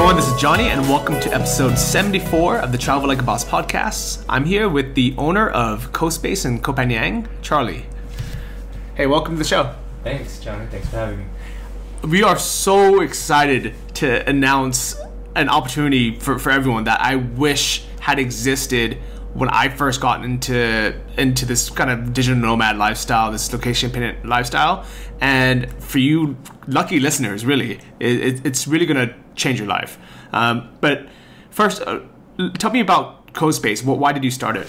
everyone, this is Johnny, and welcome to episode 74 of the Travel Like a Boss podcast. I'm here with the owner of KohSpace in Koh Phangan, Charlie. Hey, welcome to the show. Thanks, Johnny. Thanks for having me. We are so excited to announce an opportunity for everyone that I wish had existed when I first got into this kind of digital nomad lifestyle, this location-dependent lifestyle. And for you lucky listeners, really, it's really going to change your life. But first, tell me about KohSpace. Why did you start it?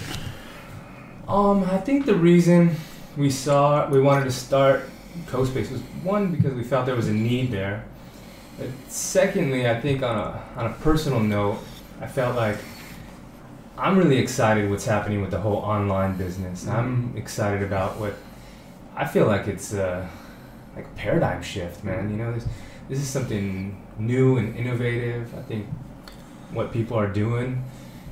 I think the reason we wanted to start KohSpace was, one, because we felt there was a need there. But secondly, I think on a personal note, I felt like I'm really excited what's happening with the whole online business. I'm excited about what I feel like it's like a paradigm shift, man. You know, this is something new and innovative. I think what people are doing,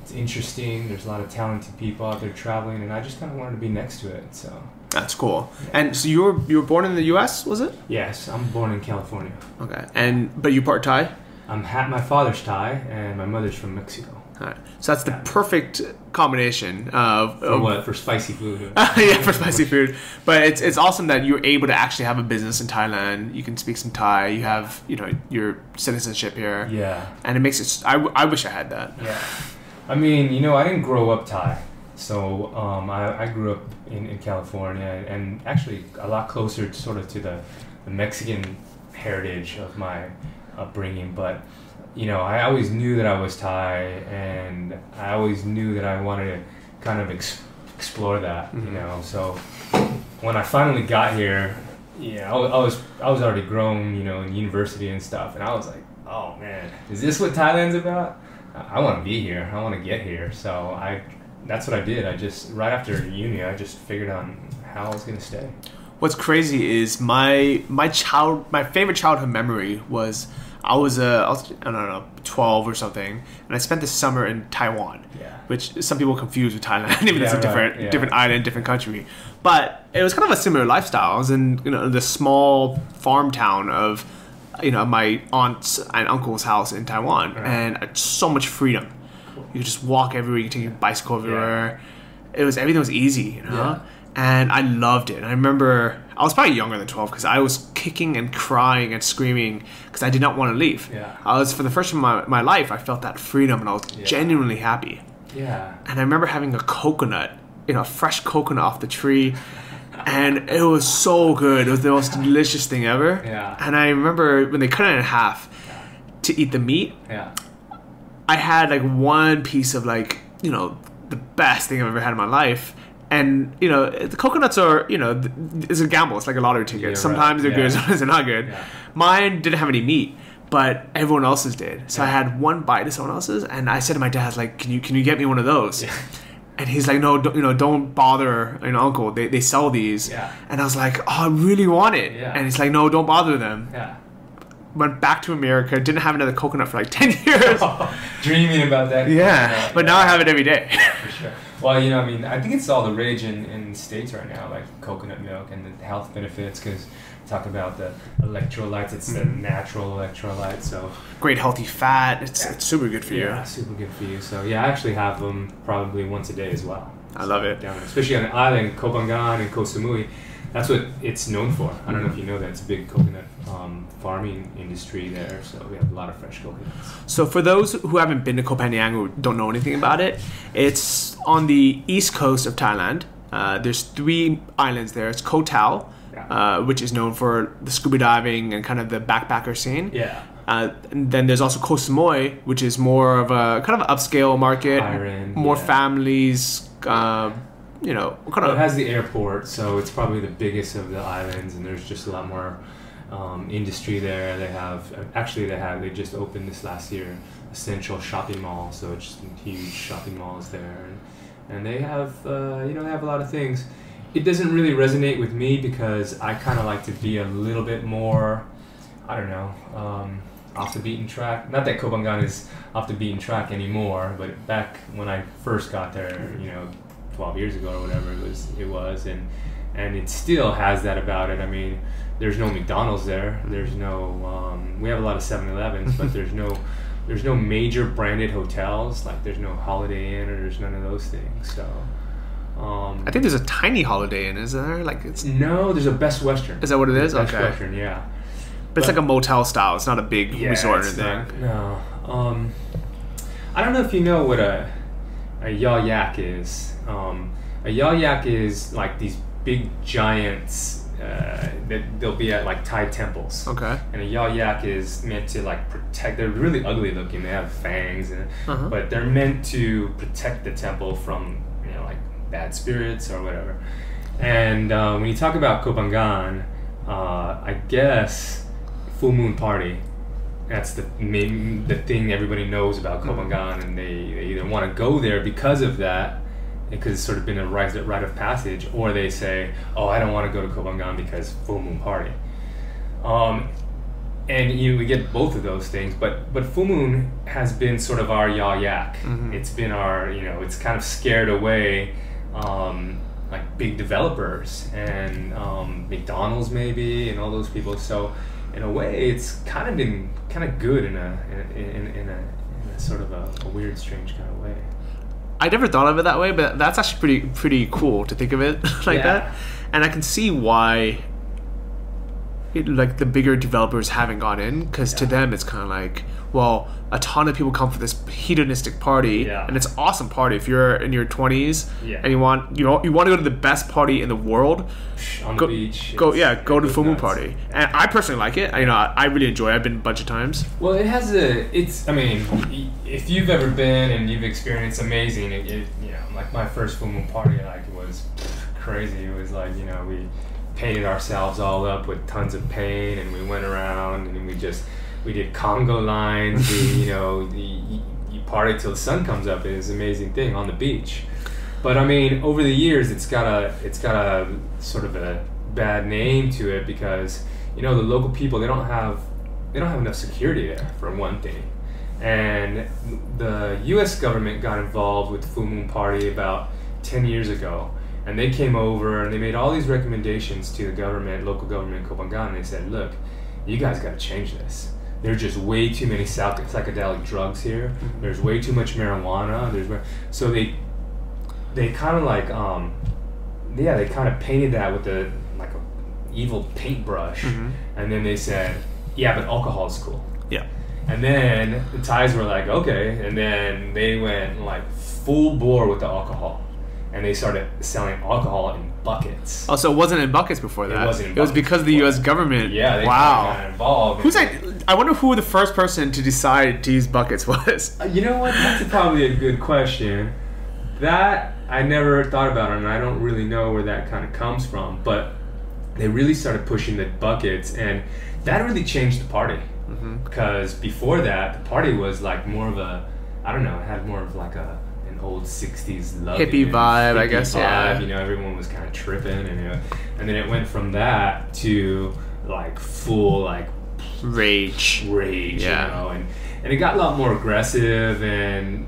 it's interesting. There's a lot of talented people out there traveling, and I just kind of wanted to be next to it. So that's cool. And so you were born in the U.S., was it? Yes, I'm born in California. Okay, but you part Thai? My father's Thai, and my mother's from Mexico. All right. So that's the perfect combination for spicy food. Yeah, for spicy food. But it's awesome that you're able to actually have a business in Thailand. You can speak some Thai. You have your citizenship here. Yeah. And it makes it. I wish I had that. Yeah. I mean, I didn't grow up Thai, so I grew up in California, and actually a lot closer to the Mexican heritage of my upbringing, but. I always knew that I was Thai, and I always knew that I wanted to kind of explore that, So when I finally got here, I was already grown, in university and stuff, and I was like, oh man, is this what Thailand's about? I want to be here. I want to get here. So that's what I did. Right after uni, I just figured out how I was going to stay. What's crazy is my favorite childhood memory was I was I don't know, 12 or something, and I spent the summer in Taiwan, which some people confuse with Thailand, even though it's a different island, different country. But it was kind of a similar lifestyle. I was in the small farm town of my aunt's and uncle's house in Taiwan, and so much freedom. You could just walk everywhere. You could take your bicycle everywhere. Everything was easy, And I loved it. And I remember I was probably younger than 12 because I was kicking and crying and screaming because I did not want to leave. Yeah. For the first time in my life, I felt that freedom, and I was genuinely happy. Yeah. And I remember having a coconut, a fresh coconut off the tree, and it was so good. It was the most delicious thing ever. Yeah. And I remember when they cut it in half to eat the meat. Yeah. I had like one piece of the best thing I've ever had in my life. And the coconuts are it's a gamble. It's like a lottery ticket. Sometimes they're good, sometimes they're not good. Yeah. Mine didn't have any meat, but everyone else's did. So I had one bite of someone else's, and I said to my dad, like, can you get me one of those? Yeah. And he's like, no, don't bother, uncle. They sell these. Yeah. And I was like, oh, I really want it. Yeah. And he's like, no, don't bother them. Yeah. Went back to America, didn't have another coconut for like 10 years. Dreaming about that. Yeah, but now I have it every day. Yeah, for sure. Well, I think it's all the rage in the States right now, like coconut milk and the health benefits, because talk about the electrolytes. It's the natural electrolytes, so great healthy fat. It's super good for you. Yeah, super good for you. So yeah, I actually have them probably once a day as well. I love it. Down there, especially on the island, Koh Phangan and Koh Samui. That's what it's known for. I don't know if you know that. It's a big coconut farming industry there, so we have a lot of fresh coconuts. So for those who haven't been to Koh Phangan or don't know anything about it, it's on the east coast of Thailand. There's 3 islands there. It's Koh Tao, which is known for the scuba diving and kind of the backpacker scene. Yeah. And then there's also Koh Samui, which is more of a kind of an upscale market, more families. It has the airport, so it's probably the biggest of the islands, and there's just a lot more industry there. They just opened this last year a central shopping mall, so it's just huge shopping malls there, and they have they have a lot of things. It doesn't really resonate with me because I kind of like to be a little bit more, I don't know, off the beaten track. Not that Koh Phangan is off the beaten track anymore, but back when I first got there, 12 years ago or whatever it was, and it still has that about it. I mean, there's no McDonald's there. There's no we have a lot of 7-Elevens, but there's no there's no major branded hotels. Like there's no Holiday Inn or there's none of those things. So I think there's a tiny Holiday Inn, isn't there? Like it's no, there's a Best Western. Is that what it is? Best Okay. Western, yeah. But it's like a motel style. It's not a big resort or anything. No. I don't know if you know what a yao yak is. A yao yak is like these big giants that they'll be at like Thai temples. Okay. And a yao yak is meant to like protect. They're really ugly looking. They have fangs, but they're meant to protect the temple from like bad spirits or whatever. And when you talk about Kopangan, I guess full moon party. That's the thing everybody knows about Kopangan, and they either want to go there because of that, because it's sort of been a rite of passage, or they say, oh, I don't want to go to Kopangan because full moon party. And we get both of those things, but full moon has been sort of our yao yak. It's been our, it's kind of scared away like big developers and McDonald's maybe and all those people. So in a way, it's kind of been kind of good in a sort of a weird, strange kind of way. I never thought of it that way, but that's actually pretty cool to think of it like that. And I can see why like the bigger developers haven't gone in, because to them it's kind of like, well, a ton of people come for this hedonistic party, and it's an awesome party if you're in your 20s and you want to go to the best party in the world on the beach. Go to the full moon party, and I personally like it. I really enjoy it. I've been a bunch of times. Well, I mean, if you've ever been and you've experienced, amazing. Like my first full moon party, like it was crazy. It was like we painted ourselves all up with tons of paint, and we went around and we did Congo lines. You party till the sun comes up. It's an amazing thing on the beach. But I mean, over the years, it's got a sort of a bad name to it, because the local people, they don't have enough security there, for one thing. And the U.S. government got involved with the Full Moon Party about 10 years ago. And they came over and they made all these recommendations to the local government in Kopangan. And they said, look, you guys got to change this. There's just way too many psychedelic drugs here. There's way too much marijuana. So they kind of like, they kind of painted that with a evil paintbrush. And then they said, yeah, but alcohol is cool. Yeah. And then the Thais were like, okay. And then they went like full bore with the alcohol. And they started selling alcohol in buckets. Oh, so it wasn't in buckets before that? It wasn't in buckets. It was because of the U.S. government. Yeah, they got involved. I wonder who the first person to decide to use buckets was. You know what? That's probably a good question. That I never thought about, and I don't really know where that kind of comes from. But they really started pushing the buckets, and that really changed the party. Because before that, the party was like more of a, I don't know, it had more of like an old 60s hippie vibe, I guess. Vibe, everyone was kind of tripping, and then it went from that to like full like rage, and it got a lot more aggressive, and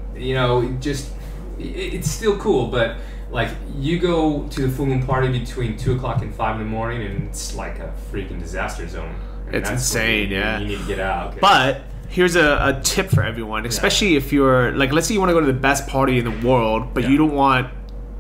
it's still cool, but like you go to the full moon party between 2 o'clock and 5 in the morning, and it's like a freaking disaster zone. And it's insane. You need to get out. But here's a tip for everyone, especially if you're like, let's say you want to go to the best party in the world, but you don't want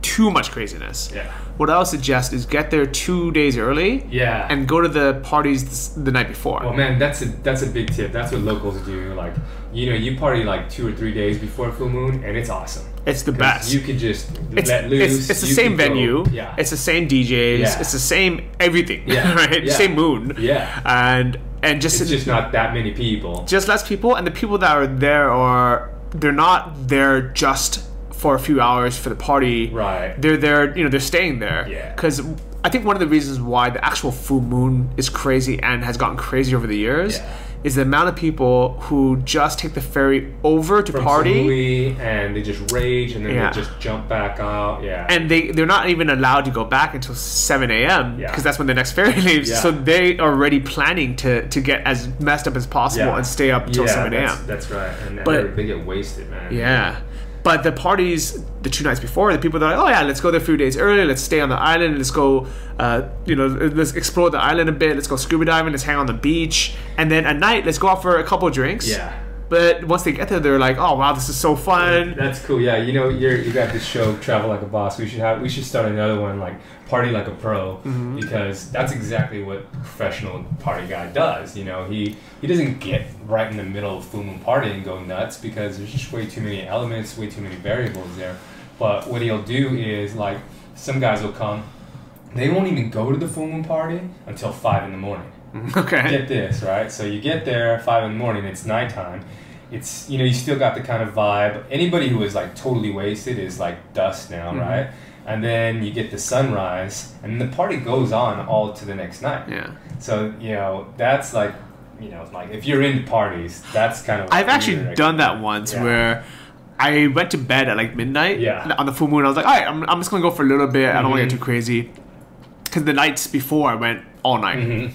too much craziness. What I would suggest is get there 2 days early. And go to the parties the night before. Well, man, that's a big tip. That's what locals do. Like, you party like 2 or 3 days before full moon, and it's awesome. It's the best. You could just let loose. It's the same venue. It's the same DJs. It's the same everything. Right? Same moon. And just it's just not that many people. Just less people, and the people that are there they're not there just for a few hours for the party. Right. They're there. They're staying there. Because I think one of the reasons why the actual full moon is crazy and has gotten crazy over the years is the amount of people who just take the ferry over to party Samui, and they just rage, and then they just jump back out. And they're not even allowed to go back until 7 a.m. because that's when the next ferry leaves. So they are already planning to get as messed up as possible and stay up until 7 a.m. That's right. And they get wasted, man. But the parties, the 2 nights before, the people that are like, oh yeah, let's go there a few days early, let's stay on the island, let's go, let's explore the island a bit, let's go scuba diving, let's hang on the beach, and then at night, let's go out for a couple of drinks. But once they get there, they're like, oh wow, this is so fun. That's cool. Yeah, you know, you got this show, Travel Like a Boss. We should start another one, like Party Like a Pro, because that's exactly what a professional party guy does. You know, he doesn't get right in the middle of full moon party and go nuts, because there's just way too many elements, way too many variables there. But what he'll do is, like, some guys will come, they won't even go to the full moon party until 5 in the morning. Okay. Get this, right? So you get there 5 in the morning, it's nighttime. It's, you know, you still got the kind of vibe. Anybody who is like totally wasted is like dust now, right? And then you get the sunrise, and the party goes on all to the next night. Yeah. So, you know, that's like, you know, like if you're into parties, that's kind of. I've actually done that once where I went to bed at like midnight on the full moon. I was like, all right, I'm just going to go for a little bit. I don't want to get too crazy. Because the nights before I went all night.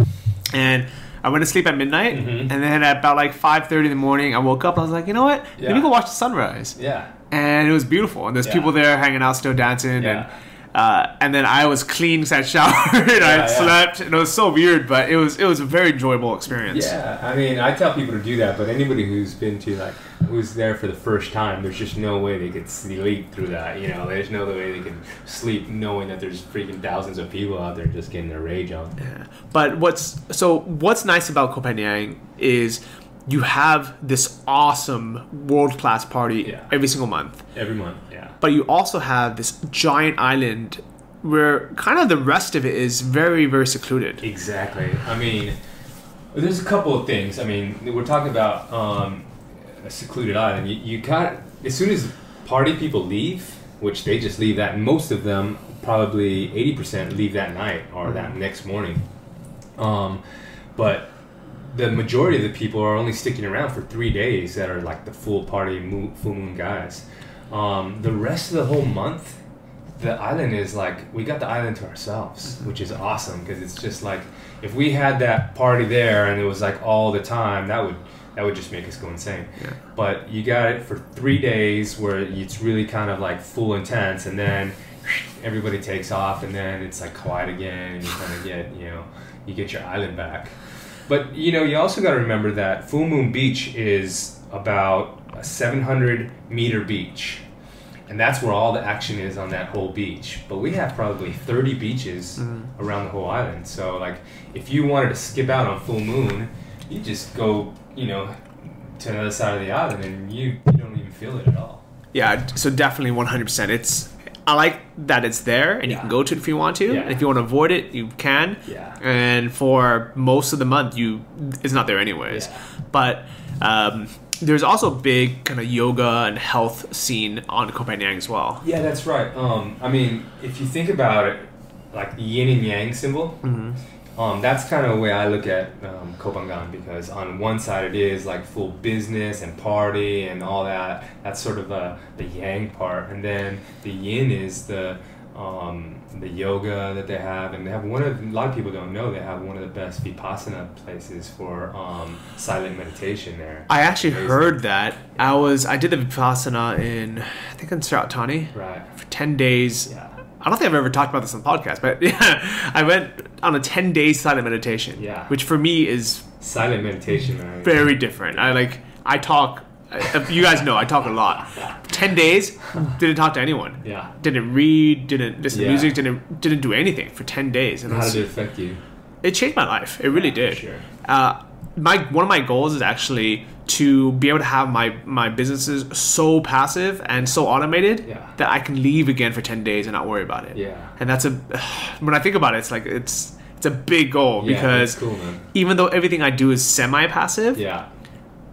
And I went to sleep at midnight, and then at about like 5:30 in the morning, I woke up. I was like, you know what? Let me go watch the sunrise. Yeah. And it was beautiful. And there's people there hanging out, still dancing. And then I was clean because I showered and I slept. And it was so weird, but it was a very enjoyable experience. Yeah, I mean, I tell people to do that, but anybody who's been to, like, who's there for the first time, there's just no way they could sleep through that, you know? There's no way they can sleep knowing that there's freaking thousands of people out there just getting their rage on. Yeah. But what's nice about Koh Phangan is you have this awesome world-class party every single month. Every month, yeah. But you also have this giant island where kind of the rest of it is very, very secluded. Exactly. I mean, there's a couple of things. I mean, we're talking about a secluded island. You got, as soon as party people leave, which they just leave that, most of them, probably 80% leave that night or that next morning. But the majority of the people are only sticking around for 3 days that are like the full party full moon guys. The rest of the whole month, the island is like, we got the island to ourselves, which is awesome, because it's just like, if we had that party there and it was like all the time, that would just make us go insane. Yeah. But you got it for 3 days where it's really kind of like full intense, and then everybody takes off, and then it's like quiet again, and you kind of get, you know, you get your island back. But, you know, you also got to remember that Full Moon Beach is about a 700-meter beach. And that's where all the action is on that whole beach. But we have probably 30 beaches around the whole island. So, like, if you wanted to skip out on full moon, you just go, you know, to another side of the island, and you don't even feel it at all. Yeah, so definitely 100%. I like that it's there, and you can go to it if you want to. And if you want to avoid it, you can. And for most of the month, it's not there anyways. But there's also a big kind of yoga and health scene on Koh Phangan as well. Yeah, that's right. I mean, if you think about it, like the yin and yang symbol, that's kind of the way I look at Koh Phangan, because on one side it is like full business and party and all that. That's sort of the yang part, and then the yin is the yoga that they have, and they have a lot of people don't know, they have one of the best vipassana places for silent meditation there. I actually heard that. I did the vipassana I think in Saratani, for 10 days. I don't think I've ever talked about this on the podcast, but I went on a 10-day silent meditation, which for me is silent meditation, man. Very different. I talk. You guys know I talk a lot. 10 days, didn't talk to anyone. Didn't read, didn't listen to music, didn't do anything for 10 days. And how did it affect you? It changed my life. It really did. Sure. One of my goals is actually to be able to have my businesses so passive and so automated that I can leave again for 10 days and not worry about it. And that's when I think about it, it's like it's a big goal, because cool, man. Even though everything I do is semi-passive,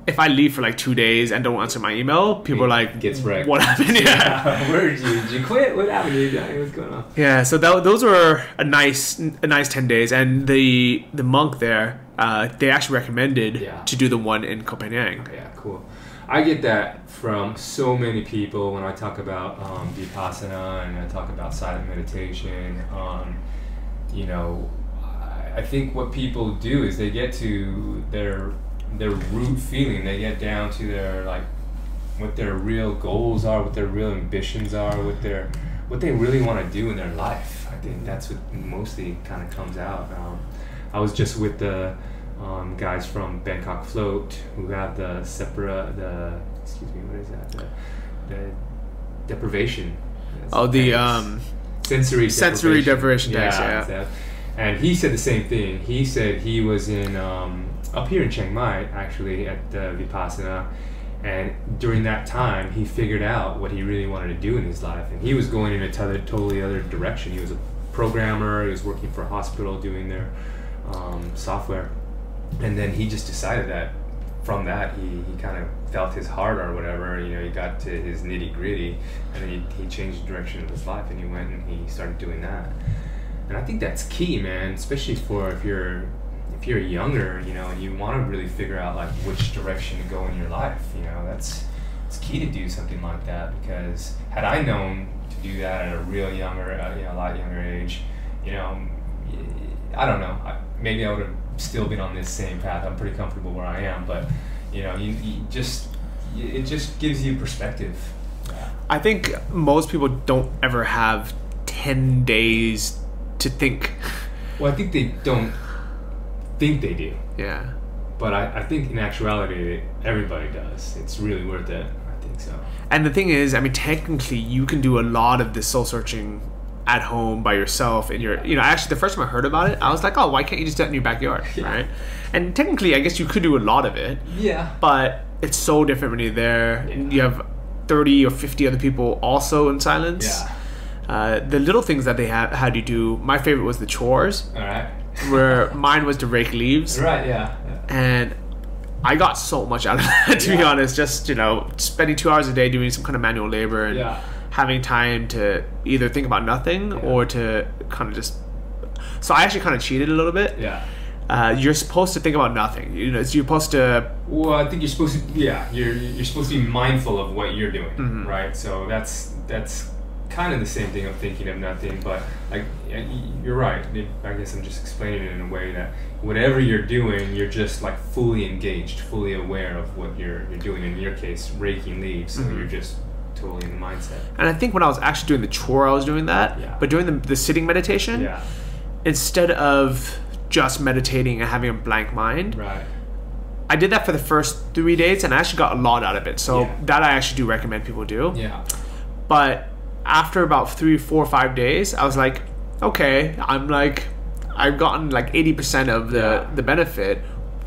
if I leave for like 2 days and don't answer my email, people are like, gets wrecked. What happened? Where did you quit? What happened? What's going on? Yeah, so those were a nice 10 days, and the monk there, they actually recommended to do the one in Koh Phangan. Yeah, cool. I get that from so many people when I talk about vipassana and I talk about silent meditation. You know, I think what people do is they get to their root feeling. They get down to their, like, what their real goals are, what their real ambitions are, what they really want to do in their life. I think that's what mostly kind of comes out. I was just with the guys from Bangkok Float who have the deprivation. Oh, the sensory deprivation tanks. Yeah. And he said the same thing. He said he was in up here in Chiang Mai, actually, at Vipassana, and during that time he figured out what he really wanted to do in his life, and he was going in a totally other direction. He was a programmer. He was working for a hospital doing their software, and then he just decided that from that he kind of felt his heart or whatever, he got to his nitty gritty, and then he changed the direction of his life, and he went and he started doing that. And I think that's key, man, especially for if you're younger, and you want to really figure out like which direction to go in your life. It's key to do something like that, because had I known to do that at a real younger, a lot younger age, I don't know, maybe I would have still been on this same path. I'm pretty comfortable where I am, but it just gives you perspective. I think most people don't ever have 10 days to think. Well, I think they don't think they do. Yeah. But I think in actuality, everybody does. It's really worth it. I think so. And the thing is, I mean, technically, you can do a lot of this soul searching at home by yourself. And actually, the first time I heard about it, I was like, oh, why can't you just do it in your backyard, right? And technically, I guess you could do a lot of it. Yeah. But it's so different when you're there. Yeah. You have 30 or 50 other people also in silence. Yeah. The little things that they had you do, my favorite was the chores. All right. Where mine was to rake leaves. Right, yeah. And I got so much out of that, to be honest. Just, spending 2 hours a day doing some kind of manual labor and having time to either think about nothing or to kind of just... So I actually kind of cheated a little bit. Yeah. You're supposed to think about nothing. You're supposed to... Well, I think you're supposed to... Yeah, you're supposed to be mindful of what you're doing, right? So that's kind of the same thing of thinking of nothing, but like you're right. I guess I'm just explaining it in a way that whatever you're doing, you're just like fully engaged, fully aware of what you're doing. In your case, raking leaves, so you're just totally in the mindset. And I think when I was actually doing the chore, I was doing that. Yeah. But doing the sitting meditation, instead of just meditating and having a blank mind, right. I did that for the first 3 days, and I actually got a lot out of it. So that I actually do recommend people do. Yeah. But after about 3, 4, 5 days, I was like, okay, I've gotten like 80% of the benefit.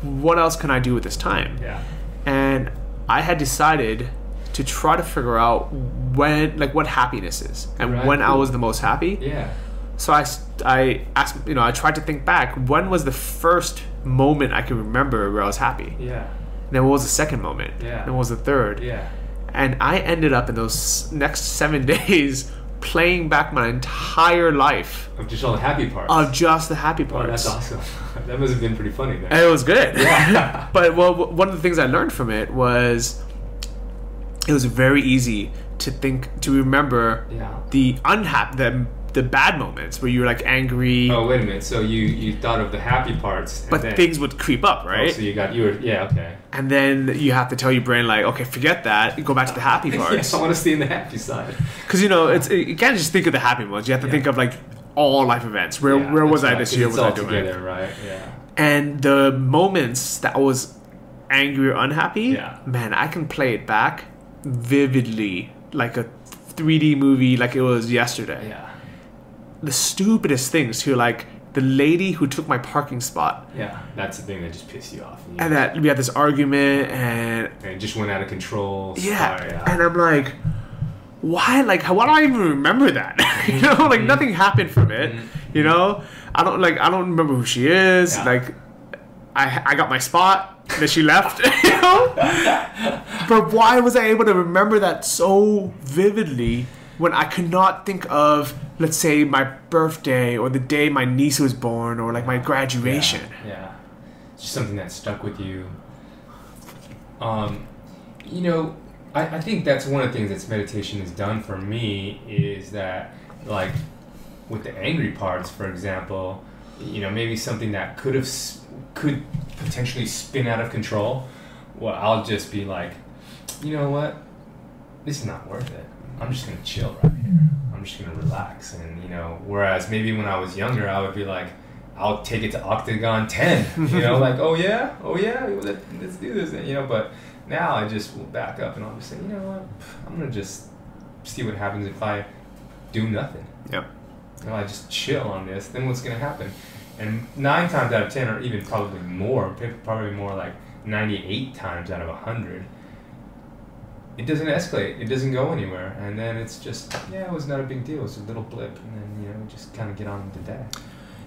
What else can I do with this time? Yeah. And I had decided to try to figure out what happiness is and when I was the most happy. Yeah. So I asked, I tried to think back. When was the first moment I can remember where I was happy? Yeah. And then what was the second moment? Yeah. And what was the third? Yeah. And I ended up in those next 7 days playing back my entire life. Of just all the happy parts. Of just the happy parts. Oh, that's awesome. That must have been pretty funny then. And it was good. Yeah. But one of the things I learned from it was it was very easy to remember the the bad moments where you were like angry. Oh, wait a minute. So you thought of the happy parts. But things would creep up, right? Oh, so okay. And then you have to tell your brain like, okay, forget that. Go back to the happy parts. Yes, I want to stay in the happy side. Because you can't just think of the happy moments. You have to think of like all life events. Where was I this year? What was I doing? Together, right? Yeah. And the moments that I was angry or unhappy, man, I can play it back vividly, like a 3D movie, like it was yesterday. Yeah. The stupidest things too, like the lady who took my parking spot. Yeah, that's the thing that just pissed you off. And that we had this argument, and it just went out of control. Yeah, and I'm like, why? Like, why do I even remember that? Nothing happened from it. I don't remember who she is. Yeah. Like, I got my spot, then she left. But why was I able to remember that so vividly when I could not think of, let's say, my birthday or the day my niece was born or like my graduation? Yeah. It's just something that stuck with you. I think that's one of the things that meditation has done for me is that, like, with the angry parts, for example, maybe something that could potentially spin out of control. Well, I'll just be like, you know what? This is not worth it. I'm just gonna chill right here. I'm just gonna relax, and whereas maybe when I was younger, I would be like, I'll take it to Octagon 10. You know, like, oh yeah, let's do this. You know, but now I just will back up and I'll just say, you know what, I'm gonna just see what happens if I do nothing. Yep. You know, I just chill on this. Then what's gonna happen? And 9 times out of 10, or even probably more like 98 times out of 100, it doesn't escalate. It doesn't go anywhere. And then it's just, it was not a big deal. It's a little blip. And then, you know, just kind of get on with the day.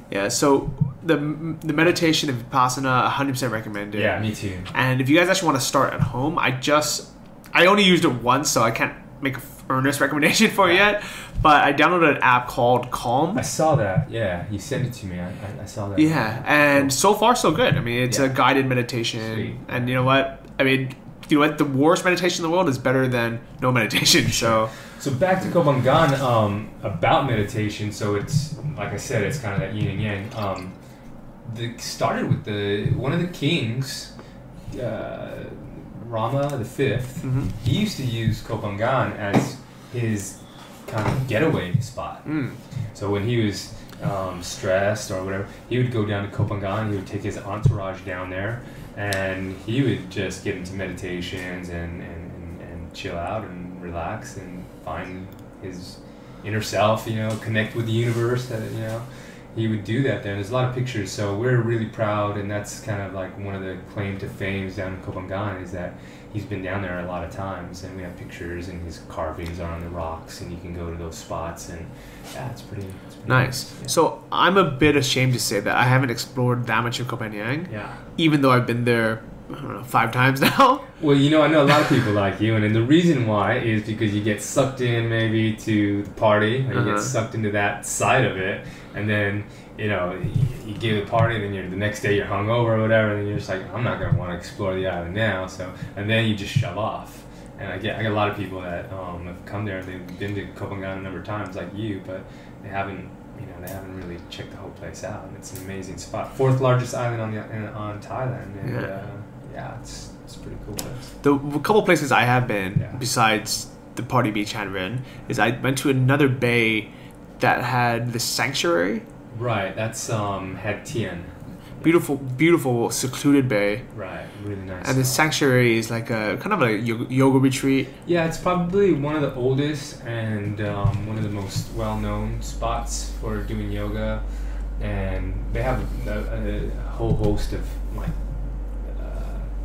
Yeah, so the meditation of Vipassana, 100% recommended. Yeah, me too. And if you guys actually want to start at home, I only used it once, so I can't make an earnest recommendation for it yet. But I downloaded an app called Calm. I saw that. Yeah, you sent it to me. I saw that. Yeah, and so far so good. I mean, it's a guided meditation. Sweet. And you know what? I mean, you know what? The worst meditation in the world is better than no meditation. So back to Kopangan, about meditation. So it's, like I said, it's kind of that yin and yang. Started with one of the kings, Rama the Fifth. Mm-hmm. He used to use Kopangan as his kind of getaway spot. So when he was stressed or whatever, he would go down to Kopangan. He would take his entourage down there, and he would just get into meditations and chill out and relax and find his inner self. You know, connect with the universe. You know, he would do that there. And there's a lot of pictures, so we're really proud, and that's kind of like one of the claim to fame down in Kopangan is that he's been down there a lot of times, and we have pictures, and his carvings are on the rocks, and you can go to those spots, and it's pretty nice. Yeah. So I'm a bit ashamed to say that I haven't explored that much of Kopangan. Yeah. Even though I've been there, I don't know, 5 times now. Well, you know, I know a lot of people like you, and the reason why is because you get sucked in maybe to the party, or you get sucked into that side of it, and then, you know, you give the party, and then the next day you're hungover or whatever, and you're just like, I'm not going to want to explore the island now, and then you just shove off. And I get a lot of people that have come there, they've been to Kopangan a number of times like you, but they haven't really checked the whole place out. And it's an amazing spot. 4th largest island on Thailand, and it's a pretty cool place. The couple places I have been, besides the party beach I had been, is I went to another bay that had the sanctuary. Right, that's had Tien. Beautiful, secluded bay. Right, really nice. And the sanctuary is like a kind of a yoga retreat. Yeah, it's probably one of the oldest and one of the most well-known spots for doing yoga. And they have a whole host of like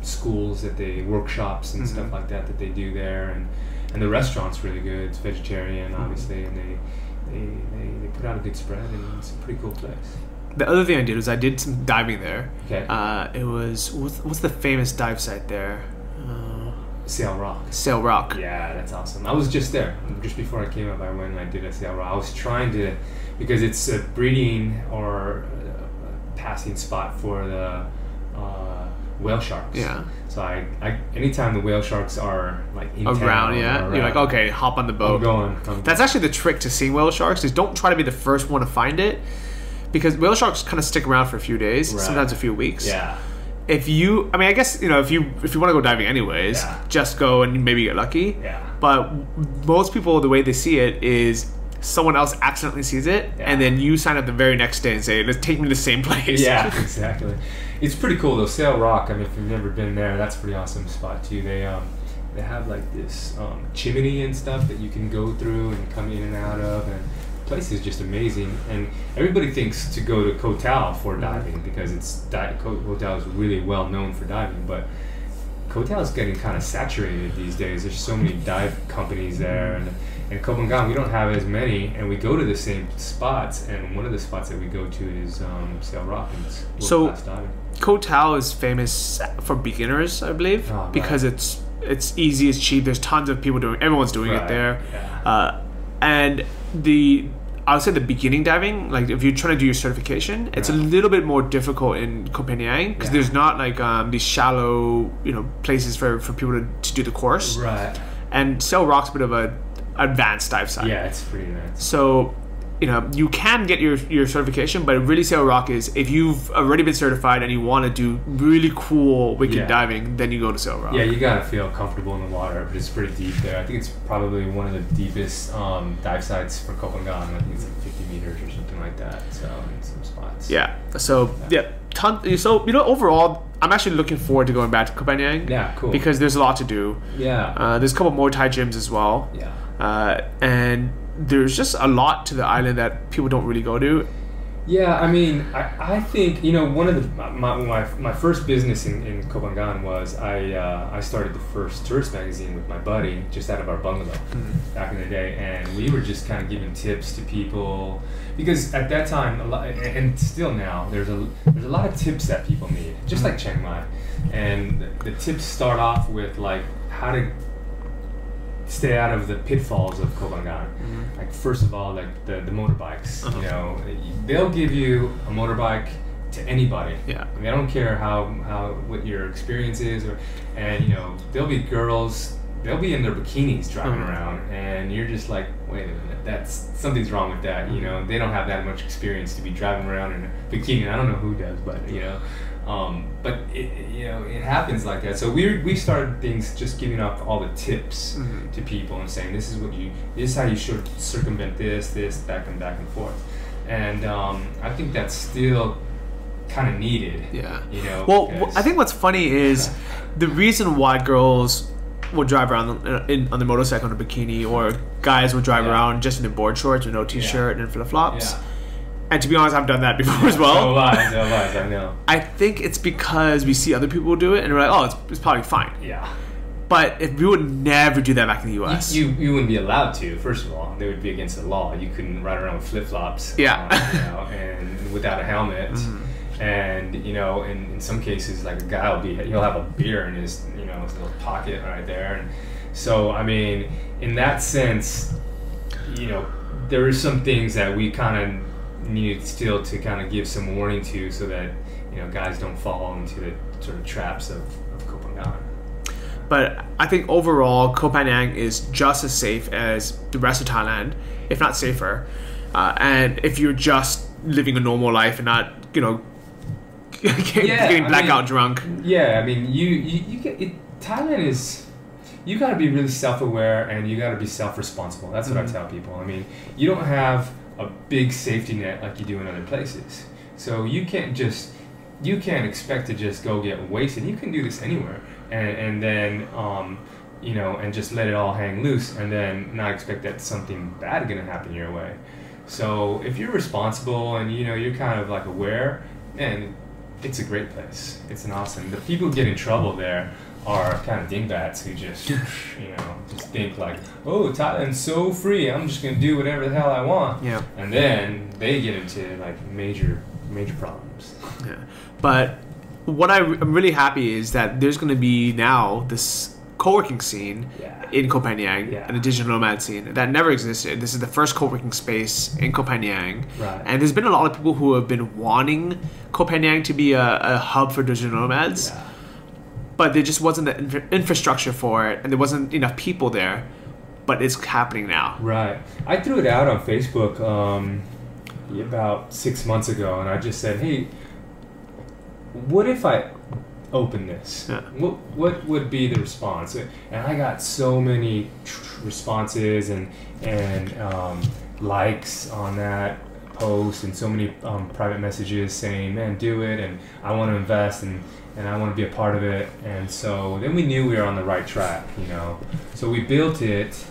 schools workshops and stuff like that they do there. And the restaurant's really good. It's vegetarian, obviously, and they put out a good spread, and it's a pretty cool place. The other thing I did was I did some diving there. Okay. It was what's the famous dive site there? Sail Rock. Sail Rock. Yeah, that's awesome. I was just there just before I came up. I went and I did a Sail Rock. I was trying to, because it's a breeding or a passing spot for the whale sharks. Yeah. So I anytime the whale sharks are like in around, town, you're like, okay, hop on the boat. I'm going. That's actually the trick to seeing whale sharks is don't try to be the first one to find it. Because whale sharks kind of stick around for a few days, sometimes a few weeks. Yeah. I guess, you know, if you want to go diving anyways, just go and maybe get lucky. Yeah. But most people, the way they see it is someone else accidentally sees it, and then you sign up the very next day and say, "Let's take me to the same place." Yeah, exactly. It's pretty cool though. Sail Rock. I mean, if you've never been there, that's a pretty awesome spot too. They have like this chimney and stuff that you can go through and come in and out of, and place is just amazing. And everybody thinks to go to Koh Tao for diving because Koh Tao is really well known for diving, but Koh Tao is getting kind of saturated these days. There's so many dive companies there, and Kopangan we don't have as many, and we go to the same spots, and one of the spots that we go to is Sail Rock, and it's world-class diving. Koh Tao is famous for beginners, I believe, because it's easy, it's cheap, there's tons of people everyone's doing it there. Yeah. And I would say the beginning diving, like if you're trying to do your certification, it's a little bit more difficult in Koh Phangan because there's not like these shallow, places for people to do the course. Right. And Sail Rock's a bit of a advanced dive site. Yeah, it's pretty advanced. So you can get your certification, but really Sail Rock is if you've already been certified and you want to do really cool wicked diving, then you go to Sail Rock. Yeah, you gotta feel comfortable in the water, but it's pretty deep there. I think it's probably one of the deepest dive sites for Koh Phangan. I think it's like 50 meters or something like that. So in some spots. Yeah. So So overall, I'm actually looking forward to going back to Koh Phangan. Yeah, cool. Because there's a lot to do. Yeah. There's a couple more Thai gyms as well. Yeah. And there's just a lot to the island that people don't really go to. Yeah, I mean, I think, one of my first business in Koh Phangan was I started the first tourist magazine with my buddy just out of our bungalow back in the day, and we were just kind of giving tips to people because at that time, and still now, there's a lot of tips that people need, just like Chiang Mai, and the tips start off with like how to stay out of the pitfalls of Koh Phangan. Like first of all, like the motorbikes. They'll give you a motorbike to anybody. Yeah. I mean, I don't care what your experience is, and there'll be girls. They'll be in their bikinis driving around, and you're just like, wait a minute, something's wrong with that. They don't have that much experience to be driving around in a bikini. I don't know who does, but but it happens like that. So we started things just giving up all the tips to people and saying this is how you should circumvent this back and forth. And I think that's still kind of needed. Yeah. Well, I think what's funny is the reason why girls will drive around on the motorcycle in a bikini, or guys will drive around just in a board shorts with no t-shirt and flip flops. Yeah. And to be honest, I've done that before as well. No lies, I know. I think it's because we see other people do it and we're like, oh, it's probably fine. Yeah. But if we would never do that back in the US. You wouldn't be allowed to, first of all. They would be against the law. You couldn't ride around with flip-flops. Yeah. And without a helmet. And, in some cases, like a guy he'll have a beer in his little pocket right there. And so, I mean, in that sense, there are some things that we kind of need still to kind of give some warning to, so that guys don't fall into the sort of traps of Koh Phangan. But I think overall, Koh Phangan is just as safe as the rest of Thailand, if not safer. And if you're just living a normal life and not getting blackout drunk. Yeah, I mean, you get it. Thailand is, you got to be really self-aware and you got to be self-responsible. That's what I tell people. I mean, you don't have a big safety net like you do in other places. So you can't expect to just go get wasted. You can do this anywhere, and then and just let it all hang loose, and then not expect that something bad is going to happen your way. So if you're responsible and you're kind of like aware, man, it's a great place. It's an awesome. The people who get in trouble there are kind of dingbats who just just think like, oh, Thailand's so free, I'm just gonna do whatever the hell I want. Yeah. And then they get into like major problems. Yeah. But what I'm really happy is that there's gonna be now this co-working scene in Koh Phangan, and the digital nomad scene that never existed. This is the first co-working space in Koh Phangan. Right. And there's been a lot of people who have been wanting Koh Phangan to be a hub for digital nomads. Yeah. But there just wasn't the infrastructure for it, and there wasn't enough people there. But it's happening now. Right. I threw it out on Facebook about 6 months ago, and I just said, hey, what if I open this? Yeah. What would be the response? And I got so many responses and likes on that post, and so many private messages saying, man, do it, and I want to invest, and I want to be a part of it. And so then we knew we were on the right track, So we built it,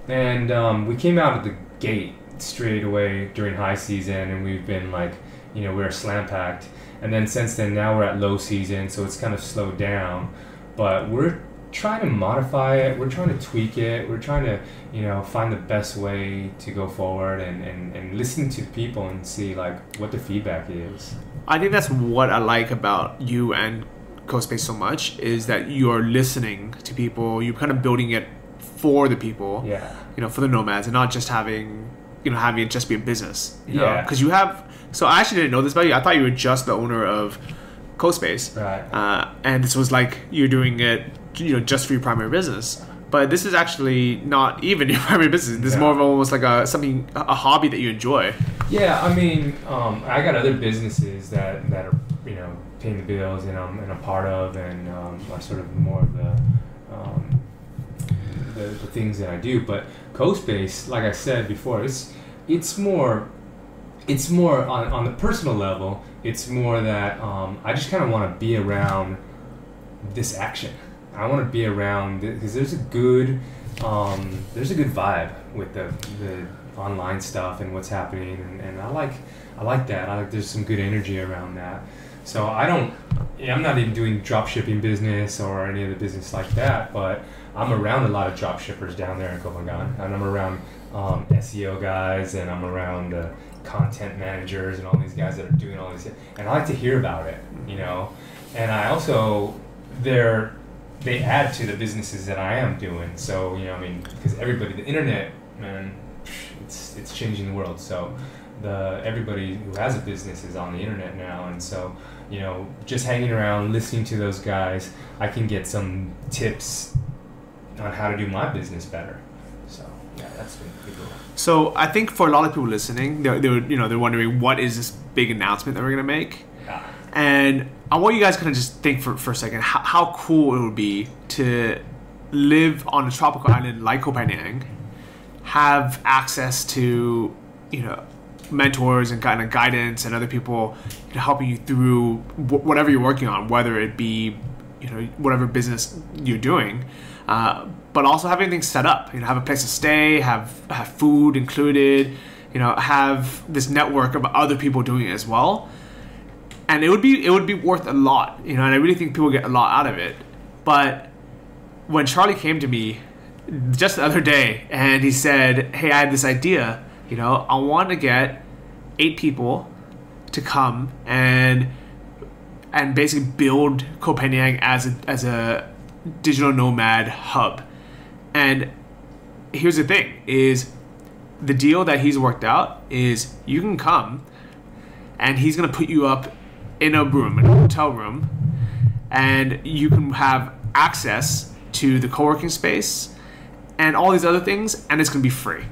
and we came out of the gate straight away during high season, and we've been like, we were slam packed. And then since then, now we're at low season, so it's kind of slowed down. But we're trying to modify it. We're trying to tweak it. We're trying to, find the best way to go forward and listen to people and see like what the feedback is. I think that's what I like about you and KohSpace so much, is that you're listening to people. You're kind of building it for the people. Yeah. For the nomads, and not just having it just be a business. Yeah. Because you have. So I actually didn't know this about you. I thought you were just the owner of KohSpace. Right. And this was like you're doing it, just for your primary business. But this is actually not even your primary business. This is more of almost like a hobby that you enjoy. Yeah, I mean, I got other businesses that are, you know, paying the bills and I'm a part of, and are sort of more of the things that I do. But KohSpace, like I said before, it's more on the personal level. It's more that I just kind of want to be around this action. I want to be around because there's a good vibe with the online stuff and what's happening, and I like that. There's some good energy around that. So I'm not even doing drop shipping business or any other business like that, but I'm around a lot of drop shippers down there in Koh Phangan, and I'm around SEO guys, and I'm around content managers and all these guys that are doing all this, and I like to hear about it, you know. And I also they add to the businesses that I am doing. So, you know, I mean, because the internet, man, it's changing the world. So everybody who has a business is on the internet now, and so, you know, just hanging around, listening to those guys, I can get some tips on how to do my business better. So yeah, that's been pretty cool. So I think for a lot of people listening, they're wondering, what is this big announcement that we're gonna make? Yeah. And I want you guys kind of just think for a second how cool it would be to live on a tropical island like Koh Phangan, have access to, you know, mentors and kind of guidance and other people, you know, helping you through whatever you're working on, whether it be, you know, whatever business you're doing, but also have everything set up. You know, have a place to stay, have food included, you know, have this network of other people doing it as well. And it would be worth a lot, you know, and I really think people get a lot out of it. But when Charlie came to me just the other day and he said, "Hey, I have this idea, you know, I want to get 8 people to come and basically build Koh Phangan as a digital nomad hub." And here's the thing: is the deal that he's worked out is you can come, and he's gonna put you up in a hotel room, and you can have access to the co-working space and all these other things, and it's going to be free.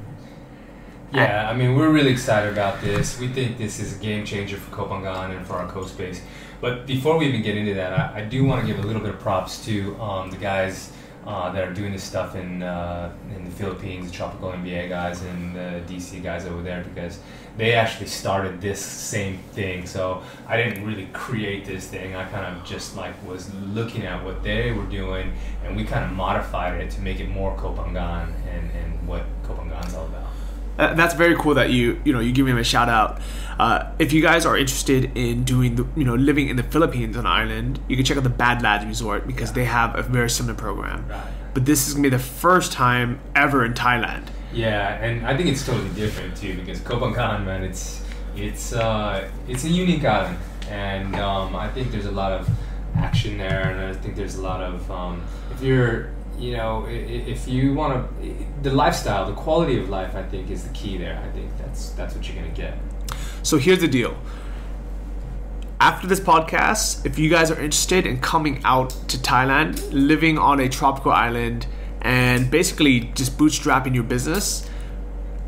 Yeah, I mean, we're really excited about this. We think this is a game changer for Koh Phangan and for our KohSpace. But before we even get into that, I do want to give a little bit of props to the guys that are doing this stuff in the Philippines, the Tropical MBA guys and the DC guys over there, because they actually started this same thing. So I didn't really create this thing. I kind of just was looking at what they were doing, and we kind of modified it to make it more Koh Phangan and what Koh Phangan's all about. That's very cool that you give him a shout out. If you guys are interested in doing living in the Philippines on an island, you can check out the Bad Lads Resort, because they have a very similar program. Right. But this is gonna be the first time ever in Thailand. Yeah, and I think it's totally different too, because Koh Phangan, man, it's a unique island, and I think there's a lot of action there, and I think there's a lot of if you want to, the lifestyle, the quality of life, I think is the key there. I think that's what you're gonna get. So here's the deal. After this podcast, if you guys are interested in coming out to Thailand, living on a tropical island, and basically just bootstrapping your business,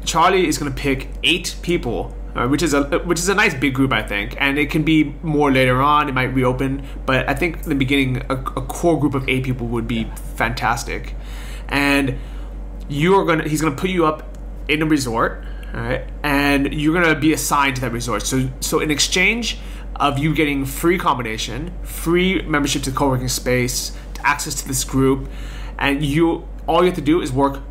Charlie is going to pick 8 people, which is a nice big group, I think, and it can be more later on. It might reopen, but I think in the beginning, a core group of 8 people would be fantastic. And he's going to put you up in a resort, all right, and you're going to be assigned to that resort. So in exchange of you getting free accommodation, free membership to the co-working space, access to this group, and all you have to do is work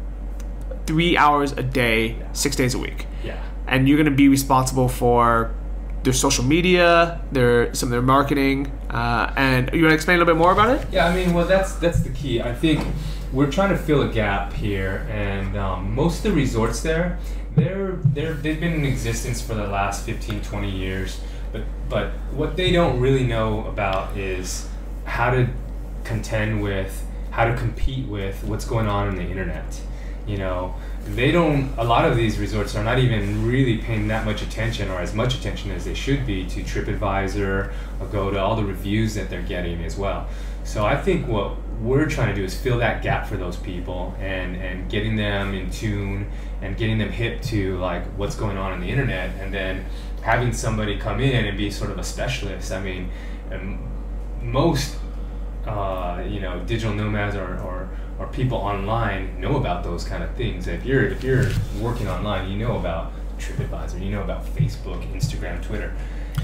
3 hours a day, 6 days a week. Yeah. And you're going to be responsible for their social media, some of their marketing, and you want to explain a little bit more about it? Yeah, I mean, well, that's the key. I think we're trying to fill a gap here, and most of the resorts there, they've been in existence for the last 15, 20 years, but what they don't really know about is how to compete with what's going on the internet. You know, a lot of these resorts are not even really paying that much attention, or as much attention as they should be, to TripAdvisor, or go to all the reviews that they're getting as well. So I think what we're trying to do is fill that gap for those people and getting them in tune and getting them hip to like what's going on the internet, and then having somebody come in and be sort of a specialist. I mean, most digital nomads or people online know about those kind of things. If you're working online, you know about TripAdvisor, you know about Facebook, Instagram, Twitter.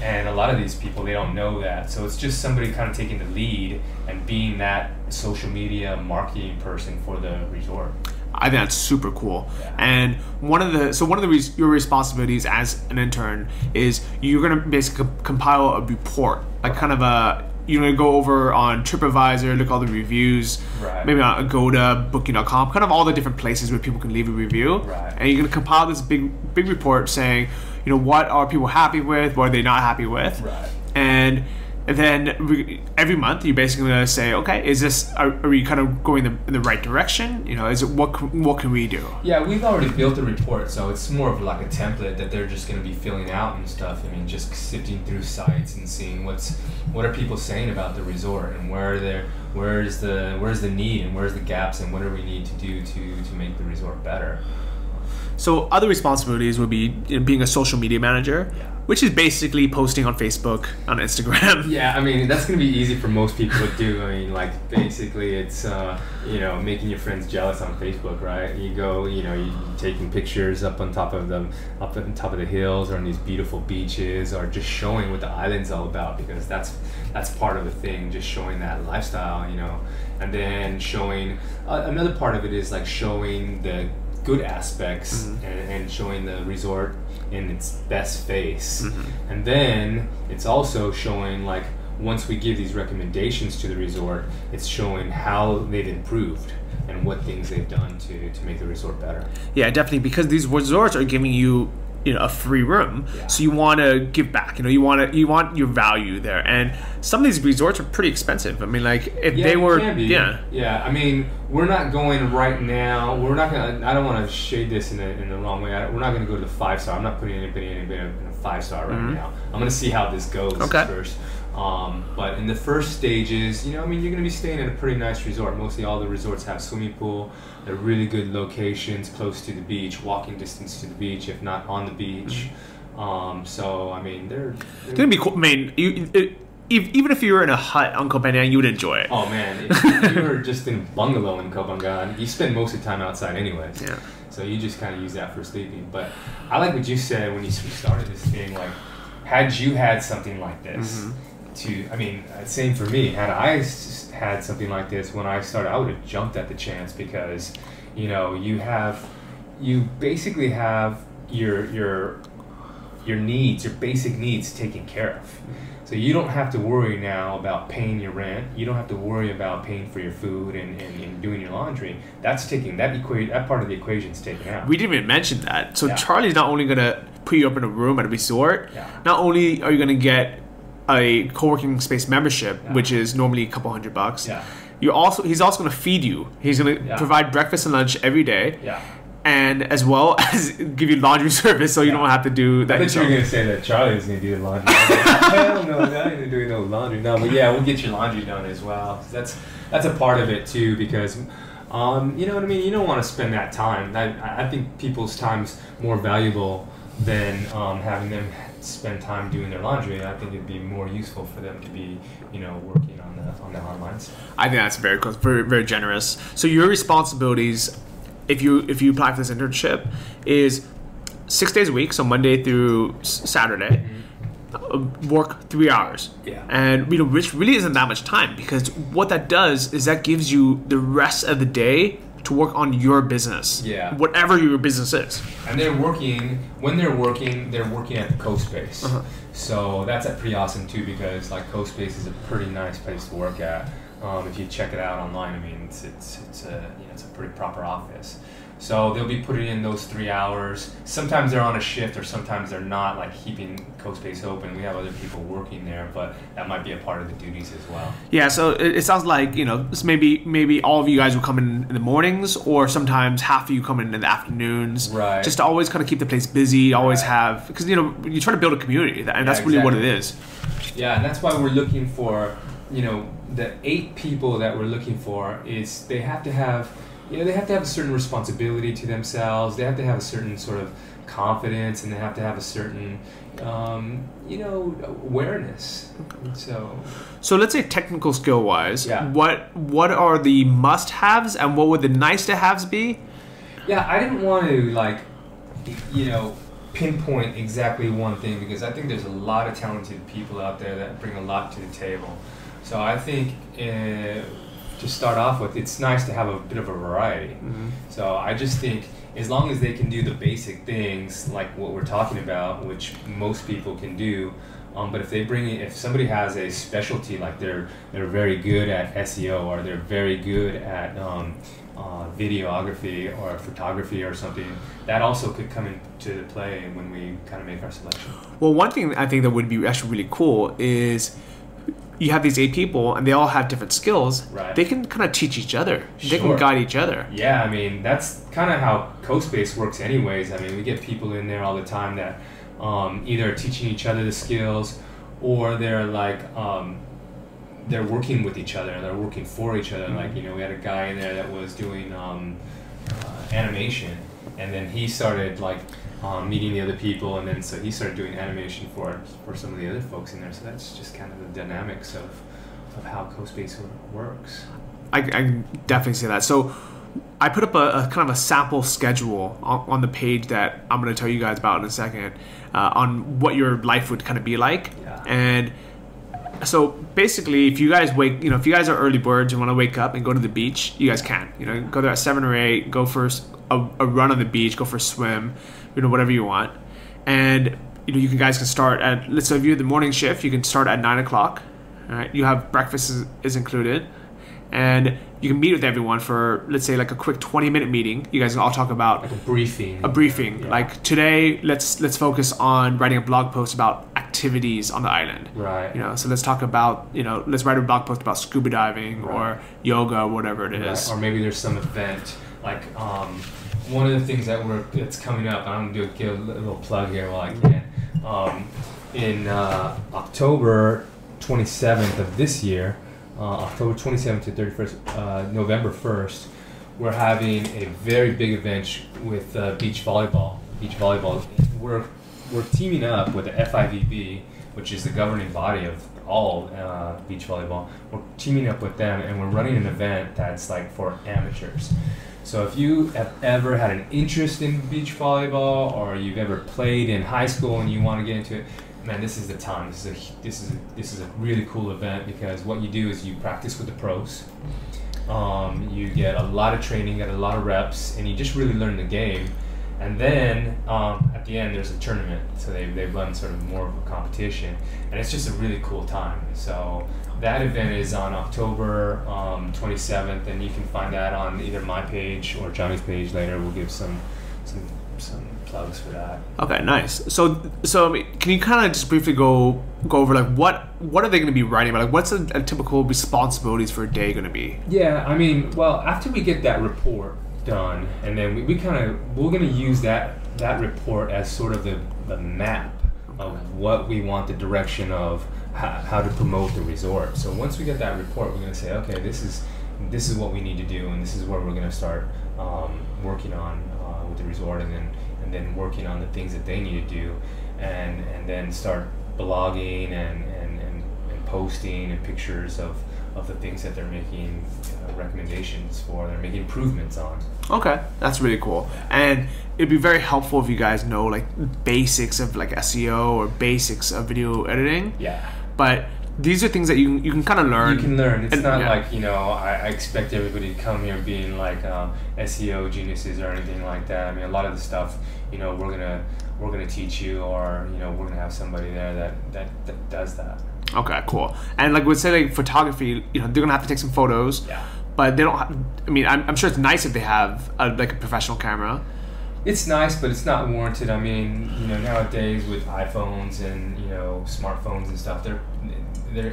And a lot of these people, they don't know that. So it's just somebody kind of taking the lead and being that social media marketing person for the resort. I think that's super cool. Yeah. And your responsibilities as an intern is you're gonna basically compile a report, like kind of you're gonna go over on TripAdvisor, look at all the reviews, right. maybe on Agoda, Booking.com, kind of all the different places where people can leave a review. Right. And you're gonna compile this big report saying, what are people happy with, what are they not happy with, right. and then every month you're basically going to say, okay, are we kind of going in the right direction? Is it what can we do? Yeah, we've already built a report, so it's more of like a template that they're just going to be filling out and stuff. I mean, just sifting through sites and seeing what are people saying about the resort, and where's the need and where's the gaps, and what do we need to do to make the resort better. So other responsibilities would be being a social media manager, yeah. which is basically posting on Facebook, on Instagram. Yeah, I mean, that's going to be easy for most people to do. I mean, like, basically it's, making your friends jealous on Facebook, right? You go, you're taking pictures up on top of the hills or on these beautiful beaches, or just showing what the island's all about, because that's part of the thing, just showing that lifestyle, and then showing, another part of it is like showing the good aspects, mm-hmm. and showing the resort in its best face. Mm-hmm. And then it's also showing, like, once we give these recommendations to the resort, it's showing how they've improved and what things they've done to make the resort better. Yeah, definitely, because these resorts are giving you a free room, yeah. So you want to give back. You want your value there, and some of these resorts are pretty expensive. I mean, like if they were, yeah. I mean, we're not going right now. We're not gonna. I don't want to shade this in the wrong way. We're not going to go to the 5-star. I'm not putting anybody in a 5-star right mm-hmm. now. I'm going to see how this goes first. But in the first stages, you're going to be staying at a pretty nice resort. Mostly all the resorts have swimming pool. They're really good locations, close to the beach, walking distance to the beach, if not on the beach. Mm-hmm. So I mean, they're gonna be cool. I mean, even if you were in a hut on Koh Phangan, you would enjoy it. Oh man, if you were just in a bungalow in Koh Phangan, you spend most of the time outside anyways. Yeah. So you just kind of use that for sleeping. But I like what you said when you started this thing. Like, had you had something like this, mm-hmm. Same for me. Had I had something like this when I started, I would have jumped at the chance, because, you basically have your needs, your basic needs taken care of. So you don't have to worry now about paying your rent. You don't have to worry about paying for your food and doing your laundry. That's taking that part of the equation's taken out. We didn't even mention that. So yeah. Charlie's not only gonna put you up in a room at a resort. Yeah. Not only are you gonna get a co-working space membership, yeah. which is normally a couple $100. Yeah. He's also going to feed you. He's going to provide breakfast and lunch every day. Yeah. And as well as give you laundry service, so you don't have to do that. I thought you were going to say that Charlie was going to do the laundry. Hell no, I ain't doing no laundry. No, but yeah, we'll get your laundry done as well. That's a part of it too, because you know what I mean. You don't want to spend that time. I think people's time's more valuable than having them spend time doing their laundry. I think it'd be more useful for them to be, working on the online stuff. I think that's very close, very, very generous. So your responsibilities, if you apply for this internship, is 6 days a week, so Monday through Saturday. Mm-hmm. Work 3 hours. Yeah. And which really isn't that much time, because what that does is that gives you the rest of the day to work on your business. Yeah. Whatever your business is. And they're working at the KohSpace. Uh-huh. So that's pretty awesome too, because like KohSpace is a pretty nice place to work at. If you check it out online, I mean, it's a pretty proper office. So they'll be putting in those 3 hours. Sometimes they're on a shift, or sometimes they're not, like keeping KohSpace open. We have other people working there, but that might be a part of the duties as well. Yeah, so it sounds like, maybe all of you guys will come in the mornings, or sometimes half of you come in the afternoons. Right. Just to always kind of keep the place busy, always have, because, you try to build a community, and that's really what it is. Yeah, and that's why we're looking for the 8 people that we're looking for is they have to have a certain responsibility to themselves. They have to have a certain sort of confidence, and they have to have a certain awareness. So let's say technical skill wise, yeah. What are the must-haves and what would the nice-to-haves be? Yeah, I didn't want to pinpoint exactly one thing, because I think there's a lot of talented people out there that bring a lot to the table. So I think to start off with, it's nice to have a bit of a variety. Mm-hmm. So I just think as long as they can do the basic things like what we're talking about, which most people can do, but if somebody has a specialty, like they're very good at SEO, or they're very good at videography or photography or something, that also could come into play when we kind of make our selection. Well, one thing I think that would be actually really cool is you have these 8 people and they all have different skills. Right. They can kind of teach each other. Sure. They can guide each other. Yeah, I mean, that's kind of how KohSpace works anyways. I mean, we get people in there all the time that either are teaching each other the skills, or they're like they're working with each other, they're working for each other. Like, we had a guy in there that was doing animation, and then he started like meeting the other people, and then so he started doing animation for some of the other folks in there. So that's just kind of the dynamics of how KohSpace works. I can definitely see that. So I put up a kind of a sample schedule on the page that I'm going to tell you guys about in a second, on what your life would kind of be like. Yeah. And so basically, if you guys if you guys are early birds and want to wake up and go to the beach, you guys can. Go there at 7 or 8, go for a run on the beach, go for a swim, whatever you want. And you guys can start at, let's say if you're the morning shift, you can start at 9 o'clock. All right, you have breakfast is included, and you can meet with everyone for, let's say, like a quick 20-minute meeting. You guys can all talk about like a briefing. Yeah. Like today, let's focus on writing a blog post about activities on the island. Right. So let's talk about let's write a blog post about scuba diving, right, or yoga, whatever it is. Right. Or maybe there's some event like one of the things that's coming up. I'm gonna give a little plug here while I can. In October 27th of this year. October 27th to 31st, November 1st, we're having a very big event with beach volleyball. We're teaming up with the FIVB, which is the governing body of all beach volleyball. We're teaming up with them, and we're running an event that's like for amateurs. So if you have ever had an interest in beach volleyball, or you've ever played in high school and you want to get into it, man, this is the time. This is a really cool event, because what you do is you practice with the pros. You get a lot of training, get a lot of reps, and you just really learn the game. And then at the end, there's a tournament. So they run sort of more of a competition, and it's just a really cool time. So that event is on October 27th, and you can find that on either my page or Johnny's page later. We'll give some plugs for that. Okay, nice. So I mean, can you kind of just briefly go over like what are they going to be writing about? Like, what's a typical responsibilities for a day going to be? Yeah, I mean, well, after we get that report done, and then we're going to use that report as sort of the map of what we want, the direction of how to promote the resort. So once we get that report, we're going to say, okay, this is what we need to do, and this is where we're going to start working on with the resort, and then working on the things that they need to do, and then start blogging and posting and pictures of the things that they're making recommendations for, they're making improvements on. Okay, that's really cool. And it'd be very helpful if you guys know like basics of like SEO or basics of video editing. Yeah. But these are things that you can kind of learn. You can learn. It's not like, I expect everybody to come here being like SEO geniuses or anything like that. I mean, a lot of the stuff, we're gonna teach you, or we're gonna have somebody there that does that. Okay, cool. And like we'd say, like photography, they're gonna have to take some photos. Yeah. But they don't have, I mean, I'm sure it's nice if they have a professional camera. It's nice, but it's not warranted. I mean, nowadays with iPhones and smartphones and stuff, they're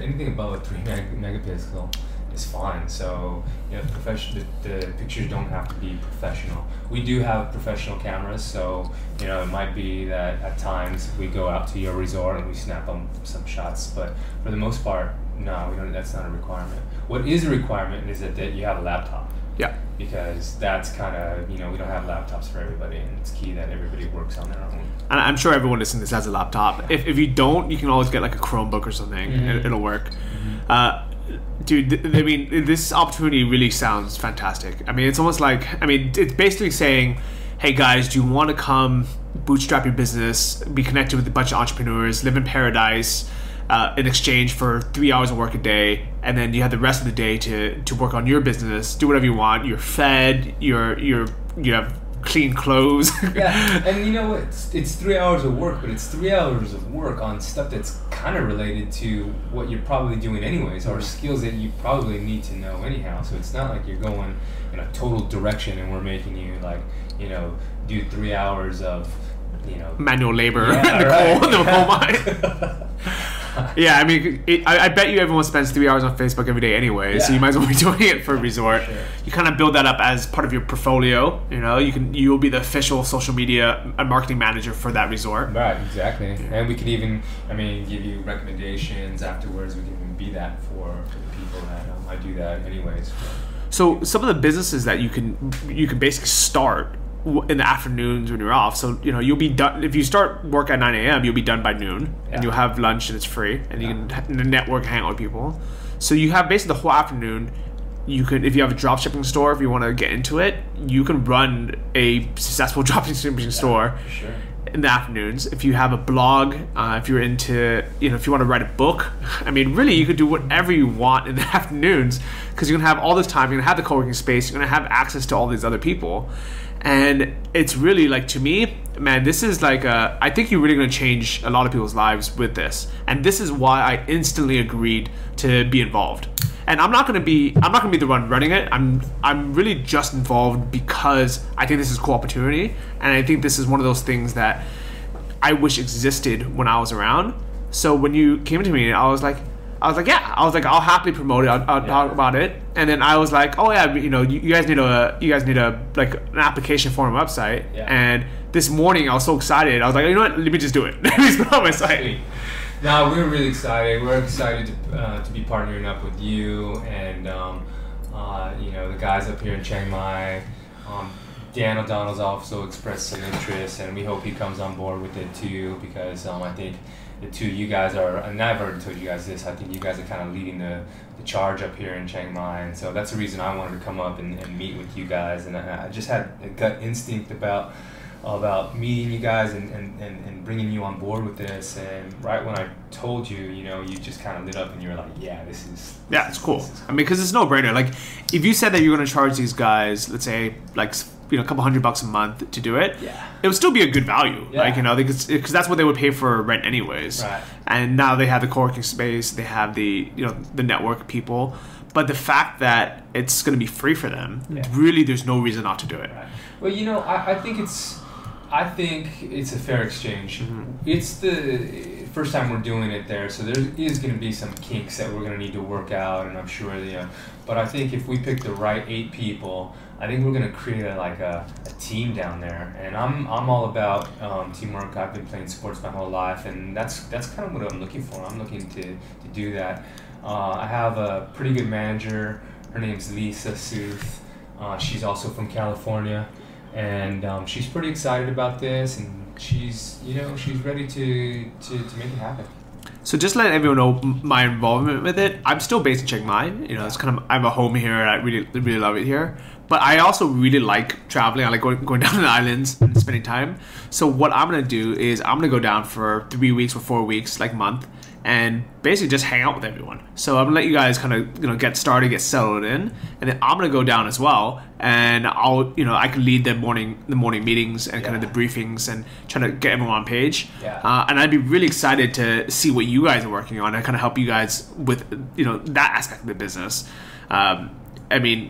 anything above a 3 megapixel is fine. So the pictures don't have to be professional. We do have professional cameras, so it might be that at times we go out to your resort and we snap some shots. But for the most part, no, we don't. That's not a requirement. What is a requirement is that you have a laptop. Yeah. Because that's kind of, we don't have laptops for everybody, and it's key that everybody works on their own. And I'm sure everyone listening to this has a laptop. If you don't, you can always get like a Chromebook or something. It'll work. Dude, I mean, this opportunity really sounds fantastic. I mean, it's almost like, it's basically saying, hey guys, do you want to come bootstrap your business, be connected with a bunch of entrepreneurs, live in paradise, in exchange for 3 hours of work a day, and then you have the rest of the day to work on your business, do whatever you want. You're fed. You have clean clothes. Yeah, and you know what? It's 3 hours of work, but it's 3 hours of work on stuff that's kind of related to what you're probably doing anyways, or skills that you probably need to know anyhow. So it's not like you're going in a total direction and we're making you like, do 3 hours of, manual labor in right. the coal mine. Yeah, I mean, I bet you everyone spends 3 hours on Facebook every day anyway, so you might as well be doing it for a resort. Sure. You kind of build that up as part of your portfolio. You'll be the official social media and marketing manager for that resort. Right, exactly. And we could even, give you recommendations afterwards. We can even be that for the people that I do that anyways. So some of the businesses that you can basically start in the afternoons when you're off. So you'll be done if you start work at 9 a.m. You'll be done by noon, and you'll have lunch and it's free, and you can network, hang out with people. So you have basically the whole afternoon. You could, if you have a drop shipping store, if you want to get into it, you can run a successful drop shipping store in the afternoons. If you have a blog, if you're into, if you want to write a book, really you could do whatever you want in the afternoons, because you're gonna have all this time. You're gonna have the co-working space. You're gonna have access to all these other people. And it's really like, to me, man, this is like I think you're really going to change a lot of people's lives with this. And this is why I instantly agreed to be involved. And I'm not going to be the one running it. I'm really just involved because I think this is a cool opportunity, and I think this is one of those things that I wish existed when I was around. So when you came to me, I was like, yeah. I'll happily promote it. I'll talk about it. And then I was like, oh yeah, you guys need a like an application form website. Yeah. And this morning I was so excited. I was like, you know what? Let me just do it. Let me just put it on my site. No, we're really excited. We're excited to be partnering up with you and the guys up here in Chiang Mai. Dan O'Donnell's also expressed some interest, and we hope he comes on board with it too, because I think the two of you guys are, and I've already told you guys this, I think you guys are kind of leading the charge up here in Chiang Mai, and so that's the reason I wanted to come up and meet with you guys, and I just had a gut instinct about meeting you guys and bringing you on board with this, and right when I told you, you just kind of lit up and you were like, yeah, this is it's cool. Because it's no brainer. Like, if you said that you're going to charge these guys, let's say, like, a couple $100 a month to do it, it would still be a good value. Like, because that's what they would pay for rent anyways. Right. And now they have the co-working space, they have the the network people, but the fact that it's going to be free for them, really, there's no reason not to do it. Right. Well, I think it's a fair exchange. Mm-hmm. It's the first time we're doing it there, so there is going to be some kinks that we're going to need to work out, and I'm sure but I think if we pick the right 8 people, I think we're going to create a team down there, and I'm all about teamwork. I've been playing sports my whole life, and that's kind of what I'm looking for. I'm looking to do that. I have a pretty good manager. Her name's Lisa Sooth. She's also from California. And she's pretty excited about this, and she's ready to make it happen. So just let everyone know my involvement with it. I'm still based in Chiang Mai. It's kind of, I have a home here, and I really love it here. But I also really like traveling. I like going down to the islands and spending time. So what I'm gonna do is I'm gonna go down for 3 weeks or 4 weeks, like a month, and basically just hang out with everyone. So I'm gonna let you guys kind of get started, get settled in, and then I'm gonna go down as well, and I can lead the morning meetings and kind of the briefings and try to get everyone on page. And I'd be really excited to see what you guys are working on and kind of help you guys with that aspect of the business.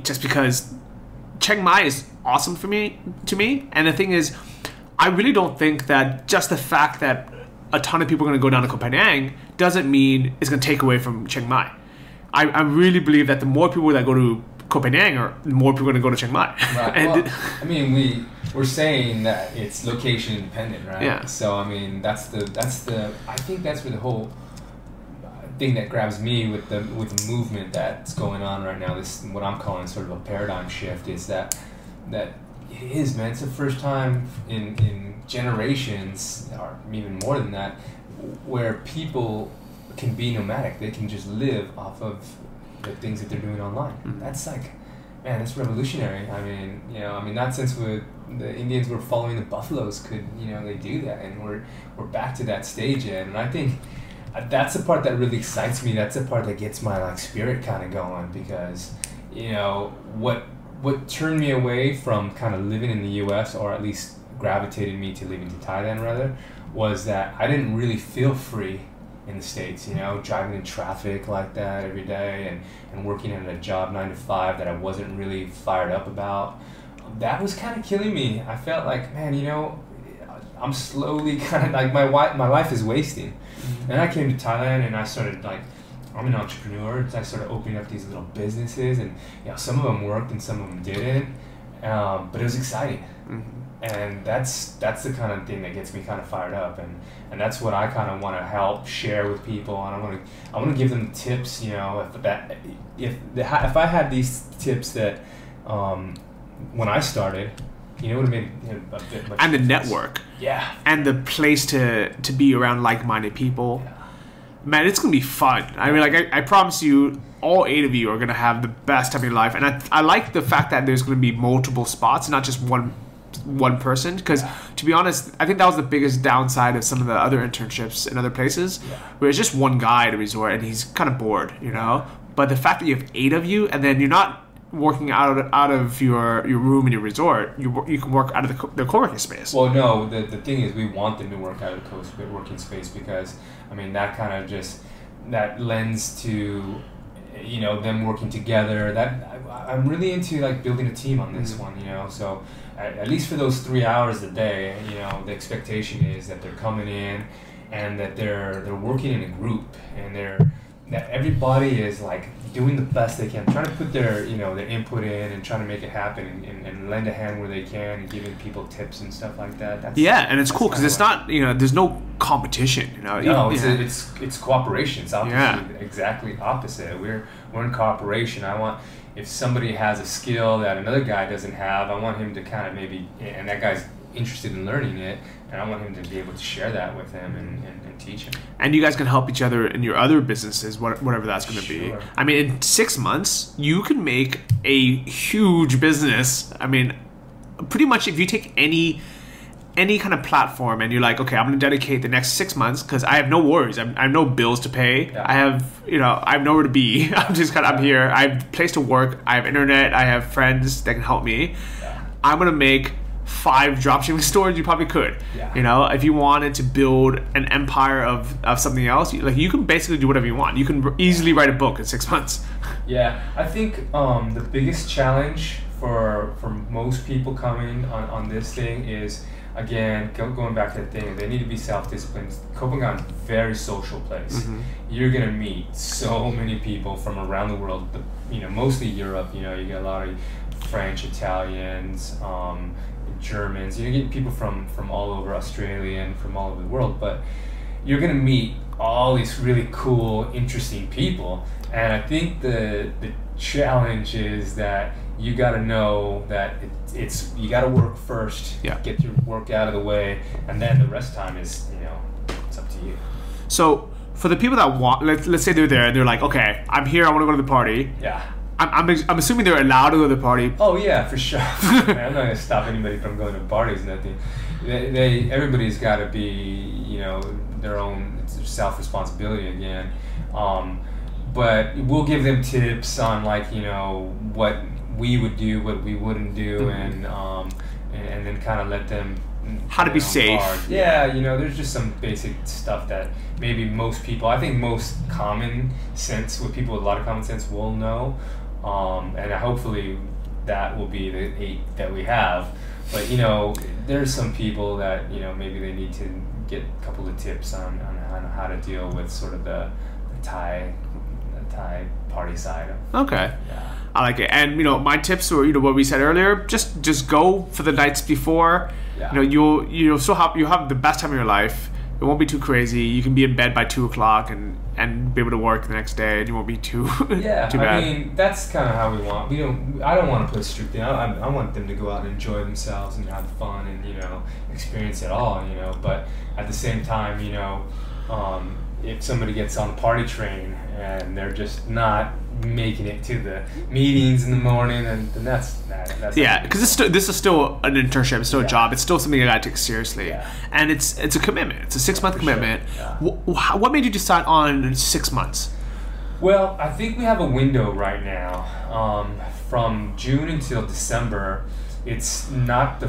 Just because Chiang Mai is awesome to me, and the thing is, I really don't think that just the fact that a ton of people are going to go down to Koh Phangan doesn't mean it's going to take away from Chiang Mai. I really believe that the more people that go to Koh Phangan, the more people are going to go to Chiang Mai. Right. And we're saying that it's location independent, right? Yeah. So that's the I think that's where the whole thing that grabs me with the movement that's going on right now, this what I'm calling sort of a paradigm shift, is that it is, man. It's the first time in generations, or even more than that, where people can be nomadic. They can just live off of the things that they're doing online. Mm-hmm. That's like, man, that's revolutionary. I mean, not since the Indians were following the buffaloes could, they do that, and we're back to that stage yet. And I think that's the part that really excites me. That's the part that gets my like spirit kind of going, because, what turned me away from kind of living in the U.S., or at least gravitated me to living to Thailand rather, was that I didn't really feel free in the States, driving in traffic like that every day, and working at a job 9 to 5 that I wasn't really fired up about. That was kind of killing me. I felt like, man, I'm slowly kind of like my life is wasting. Mm-hmm. And I came to Thailand and I started like, I'm an entrepreneur. I started opening up these little businesses, and some of them worked and some of them didn't. But it was exciting. Mm-hmm. And that's the kind of thing that gets me kind of fired up, and that's what I kind of want to help share with people. And I want to give them tips. If I had these tips that when I started, it would have made a bit much. And the network. Yeah. And the place to be around like-minded people. Yeah. Man, it's gonna be fun. I mean, like I promise you, all 8 of you are gonna have the best time of your life. And I like the fact that there's gonna be multiple spots, not just one person, because to be honest, I think that was the biggest downside of some of the other internships in other places, where it's just one guy at a resort and he's kind of bored, But the fact that you have 8 of you, and then you're not working out of your room in your resort, you can work out of the co-working space. Well, no, the thing is, we want them to work out of the co-working space, because I mean that kind of just that lends to them working together. That I'm really into like building a team on this one, so at least for those 3 hours a day, the expectation is that they're coming in and that they're working in a group, and that everybody is like doing the best they can, trying to put their their input in and trying to make it happen, and lend a hand where they can, and giving people tips and stuff like that. And it's cool because it's not there's no competition. No, it's cooperation. It's obviously exactly opposite. We're in cooperation. If somebody has a skill that another guy doesn't have, I want him to kind of and that guy's interested in learning it, and I want him to be able to share that with him and teach him. And you guys can help each other in your other businesses, whatever that's going to be. I mean, in 6 months, you can make a huge business. I mean, pretty much if you take any kind of platform and you're like, okay, I'm going to dedicate the next 6 months because I have no worries. I have no bills to pay. Yeah. I have nowhere to be. I'm here. I have a place to work. I have internet. I have friends that can help me. Yeah. I'm going to make 5 dropshipping stores. You probably could. Yeah. If you wanted to build an empire of something else, you can basically do whatever you want. You can easily write a book in 6 months. Yeah, I think the biggest challenge for most people coming on this thing is, again, going back to that thing, they need to be self-disciplined. Copenhagen's a very social place. Mm-hmm. You're going to meet so many people from around the world, mostly Europe. You get a lot of French, Italians, Germans. You get people from all over Australia and from all over the world, but you're going to meet all these really cool, interesting people. And I think the challenge is that you got to know that you got to work first, get your work out of the way, and then the rest of the time is, it's up to you. So for the people that want, let's say they're there and they're like, okay, I'm here, I want to go to the party. Yeah. I'm assuming they're allowed to go to the party. Oh yeah, for sure. I'm not gonna stop anybody from going to parties. Nothing. Everybody's got to be, their own self-responsibility again. But we'll give them tips on what we would do, what we wouldn't do, mm-hmm. and then kind of let them how to be safe. Yeah, there's just some basic stuff that maybe most people, I think most common sense, with people with a lot of common sense will know. And hopefully that will be the 8 that we have. But, there's some people that, maybe they need to get a couple of tips on how to deal with sort of the Thai party side. Okay. Yeah. I like it. And, my tips were, what we said earlier, just go for the nights before. Yeah. You'll have the best time of your life. It won't be too crazy. You can be in bed by 2 o'clock and be able to work the next day, and you won't be too yeah. too bad. I mean, that's kind of how we want. I don't want to put a strict thing. I want them to go out and enjoy themselves and have fun and experience it all. But at the same time, if somebody gets on a party train and they're just not making it to the meetings in the morning, and then that's yeah, because this is still an internship, it's still a job, it's still something I gotta take seriously, and it's a commitment. It's a 6-month commitment. Sure. Yeah. What made you decide on 6 months? Well, I think we have a window right now, from June until December. It's not the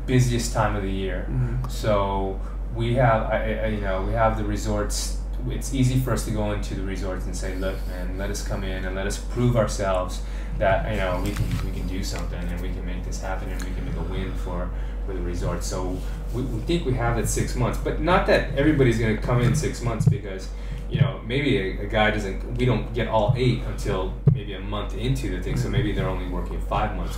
busiest time of the year, so we have we have the resorts. It's easy for us to go into the resorts and say, look, man, let us come in and let us prove ourselves that we can do something and we can make this happen and we can make a win for the resort. So we think we have that 6 months, but not that everybody's going to come in 6 months, because maybe a guy we don't get all 8 until maybe a month into the thing, so maybe they're only working 5 months,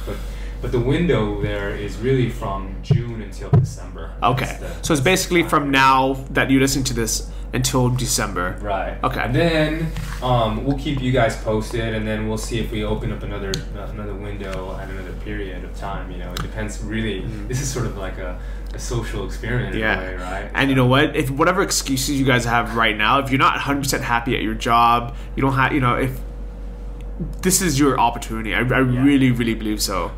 but the window there is really from June until December. Okay, so it's basically from now that you listen to this until December. Right. Okay. And then we'll keep you guys posted, and then we'll see if we open up another window at another period of time. It depends really. This is sort of like a social experiment in a way, right? And you know what? If whatever excuses you guys have right now, if you're not 100% happy at your job, you don't have, if this is your opportunity, I really, really believe so.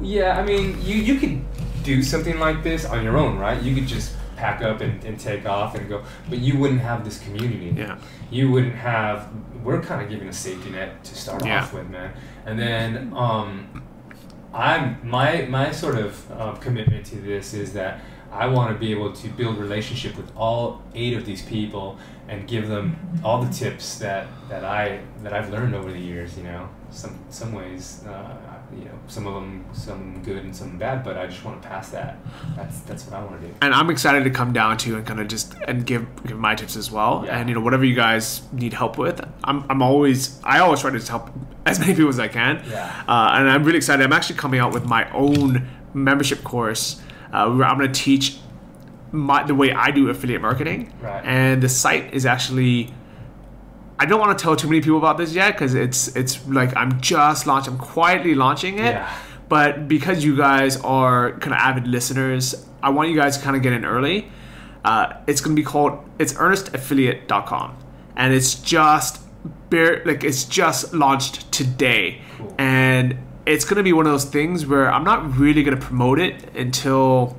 Yeah, I mean, you could do something like this on your own, right? You could just pack up and take off and go, but you wouldn't have this community. Yeah. You wouldn't have. We're kind of giving a safety net to start off with, man. And then my sort of commitment to this is that I want to be able to build relationship with all 8 of these people and give them all the tips that I've learned over the years. Some ways, some of them good and some bad, but I just want to pass that. That's what I want to do. And I'm excited to come down to you and kind of just give my tips as well. Yeah. And whatever you guys need help with, I always try to help as many people as I can. Yeah. And I'm really excited. I'm actually coming out with my own membership course. Where I'm going to teach the way I do affiliate marketing. Right. And the site is actually, I don't want to tell too many people about this yet, because it's like I'm quietly launching it. Yeah. But because you guys are kind of avid listeners, I want you guys to kind of get in early. It's going to be it's earnestaffiliate.com, and it's just launched today. Cool. And it's going to be one of those things where I'm not really going to promote it until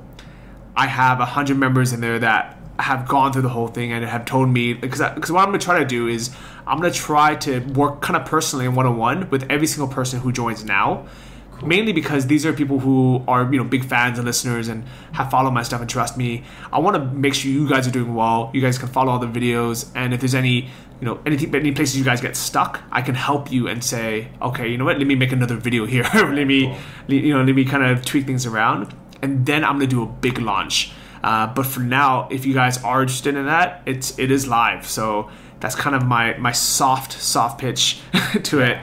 I have 100 members in there that have gone through the whole thing and have told me, because what I'm going to try to do is I'm going to try to work kind of personally and one-on-one with every single person who joins now. Cool. Mainly because these are people who are big fans and listeners and have followed my stuff and trust me. I want to make sure you guys are doing well. You guys can follow all the videos, and if there's any any places you guys get stuck, I can help you and say, okay, you know what? Let me make another video here. let me kind of tweak things around, and then I'm gonna do a big launch. But for now, if you guys are interested in that, it is live. So that's kind of my soft pitch to it.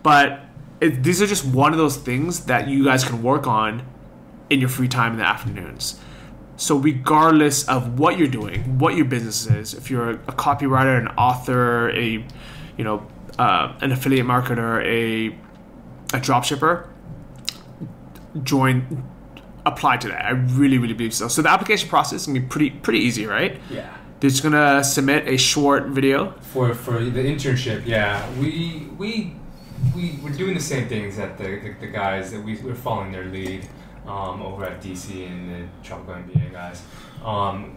But these are just one of those things that you guys can work on in your free time in the afternoons. So regardless of what you're doing, what your business is, if you're a copywriter, an author, an affiliate marketer, a dropshipper, apply to that. I really, really believe so. So the application process is gonna be pretty easy, right? Yeah. They're just gonna submit a short video for the internship. Yeah, we're doing the same things that the guys that we're following their lead. Over at DC and the Tropical MBA guys.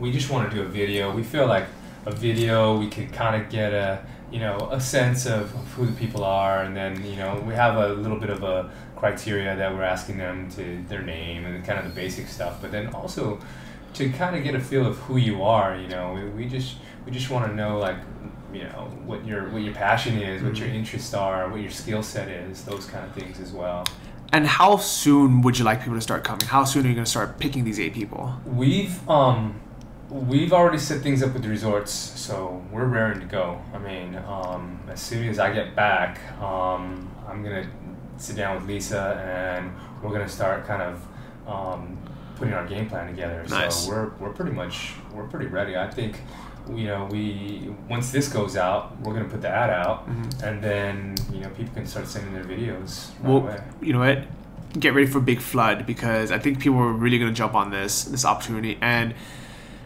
We just want to do a video. We feel like a video, we could kind of get a sense of who the people are, and then we have a little bit of a criteria that we're asking them to their name and kind of the basic stuff, but then also to kind of get a feel of who you are. We just want to know what your passion is, what your interests are, what your skill set is, those kind of things as well. And how soon would you like people to start coming? How soon are you going to start picking these 8 people? We've already set things up with the resorts, so we're raring to go. I mean, as soon as I get back, I'm going to sit down with Lisa and we're going to start kind of putting our game plan together. Nice. So we're pretty ready. I think, once this goes out, we're gonna put the ad out, and then people can start sending their videos right away. You know what? Get ready for a big flood, because I think people are really gonna jump on this opportunity. And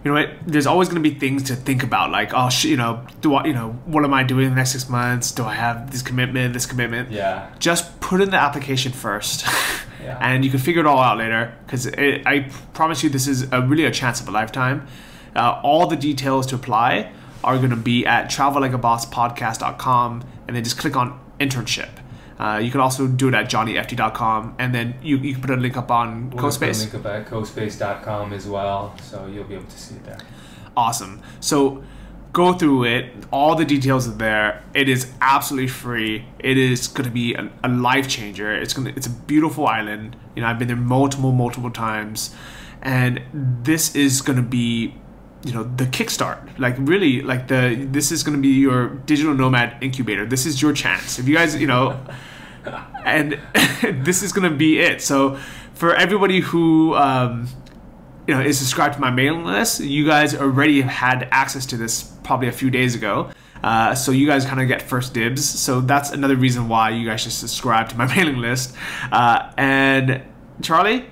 you know what? There's always gonna be things to think about, like, oh, what am I doing in the next 6 months? Do I have this commitment? Yeah. Just put in the application first. Yeah. And you can figure it all out later, because I promise you this is really a chance of a lifetime. All the details to apply are going to be at travellikeabosspodcast.com, and then just click on internship. You can also do it at johnnyft.com, and then you can put a link up on KohSpace. We'll put a link up at KohSpace.com as well, so you'll be able to see it there. Awesome. So go through it. All the details are there. It is absolutely free. It is going to be a life changer. It's a beautiful island. I've been there multiple times, and this is going to be the kickstart. This is going to be your digital nomad incubator. This is your chance. If you guys, and this is going to be it. So for everybody who is subscribed to my mailing list, you guys already had access to this probably a few days ago. So you guys kind of get first dibs. So that's another reason why you guys should subscribe to my mailing list. And Charlie,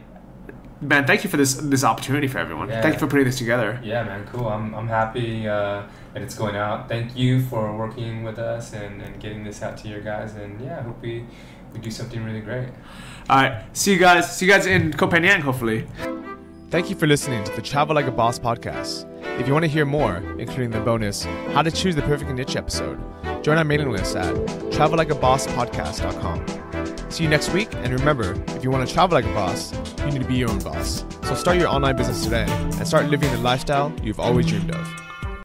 man, thank you for this opportunity for everyone. Yeah. Thank you for putting this together. Yeah, man, cool. I'm happy that it's going out. Thank you for working with us and getting this out to your guys. And yeah, I hope we do something really great. All right, see you guys in Koh Phangan, hopefully. Thank you for listening to the Travel Like a Boss podcast. If you want to hear more, including the bonus How to Choose the Perfect Niche episode, join our mailing list at travellikeabosspodcast.com. See you next week, and remember, if you want to travel like a boss, you need to be your own boss. So start your online business today and start living the lifestyle you've always dreamed of.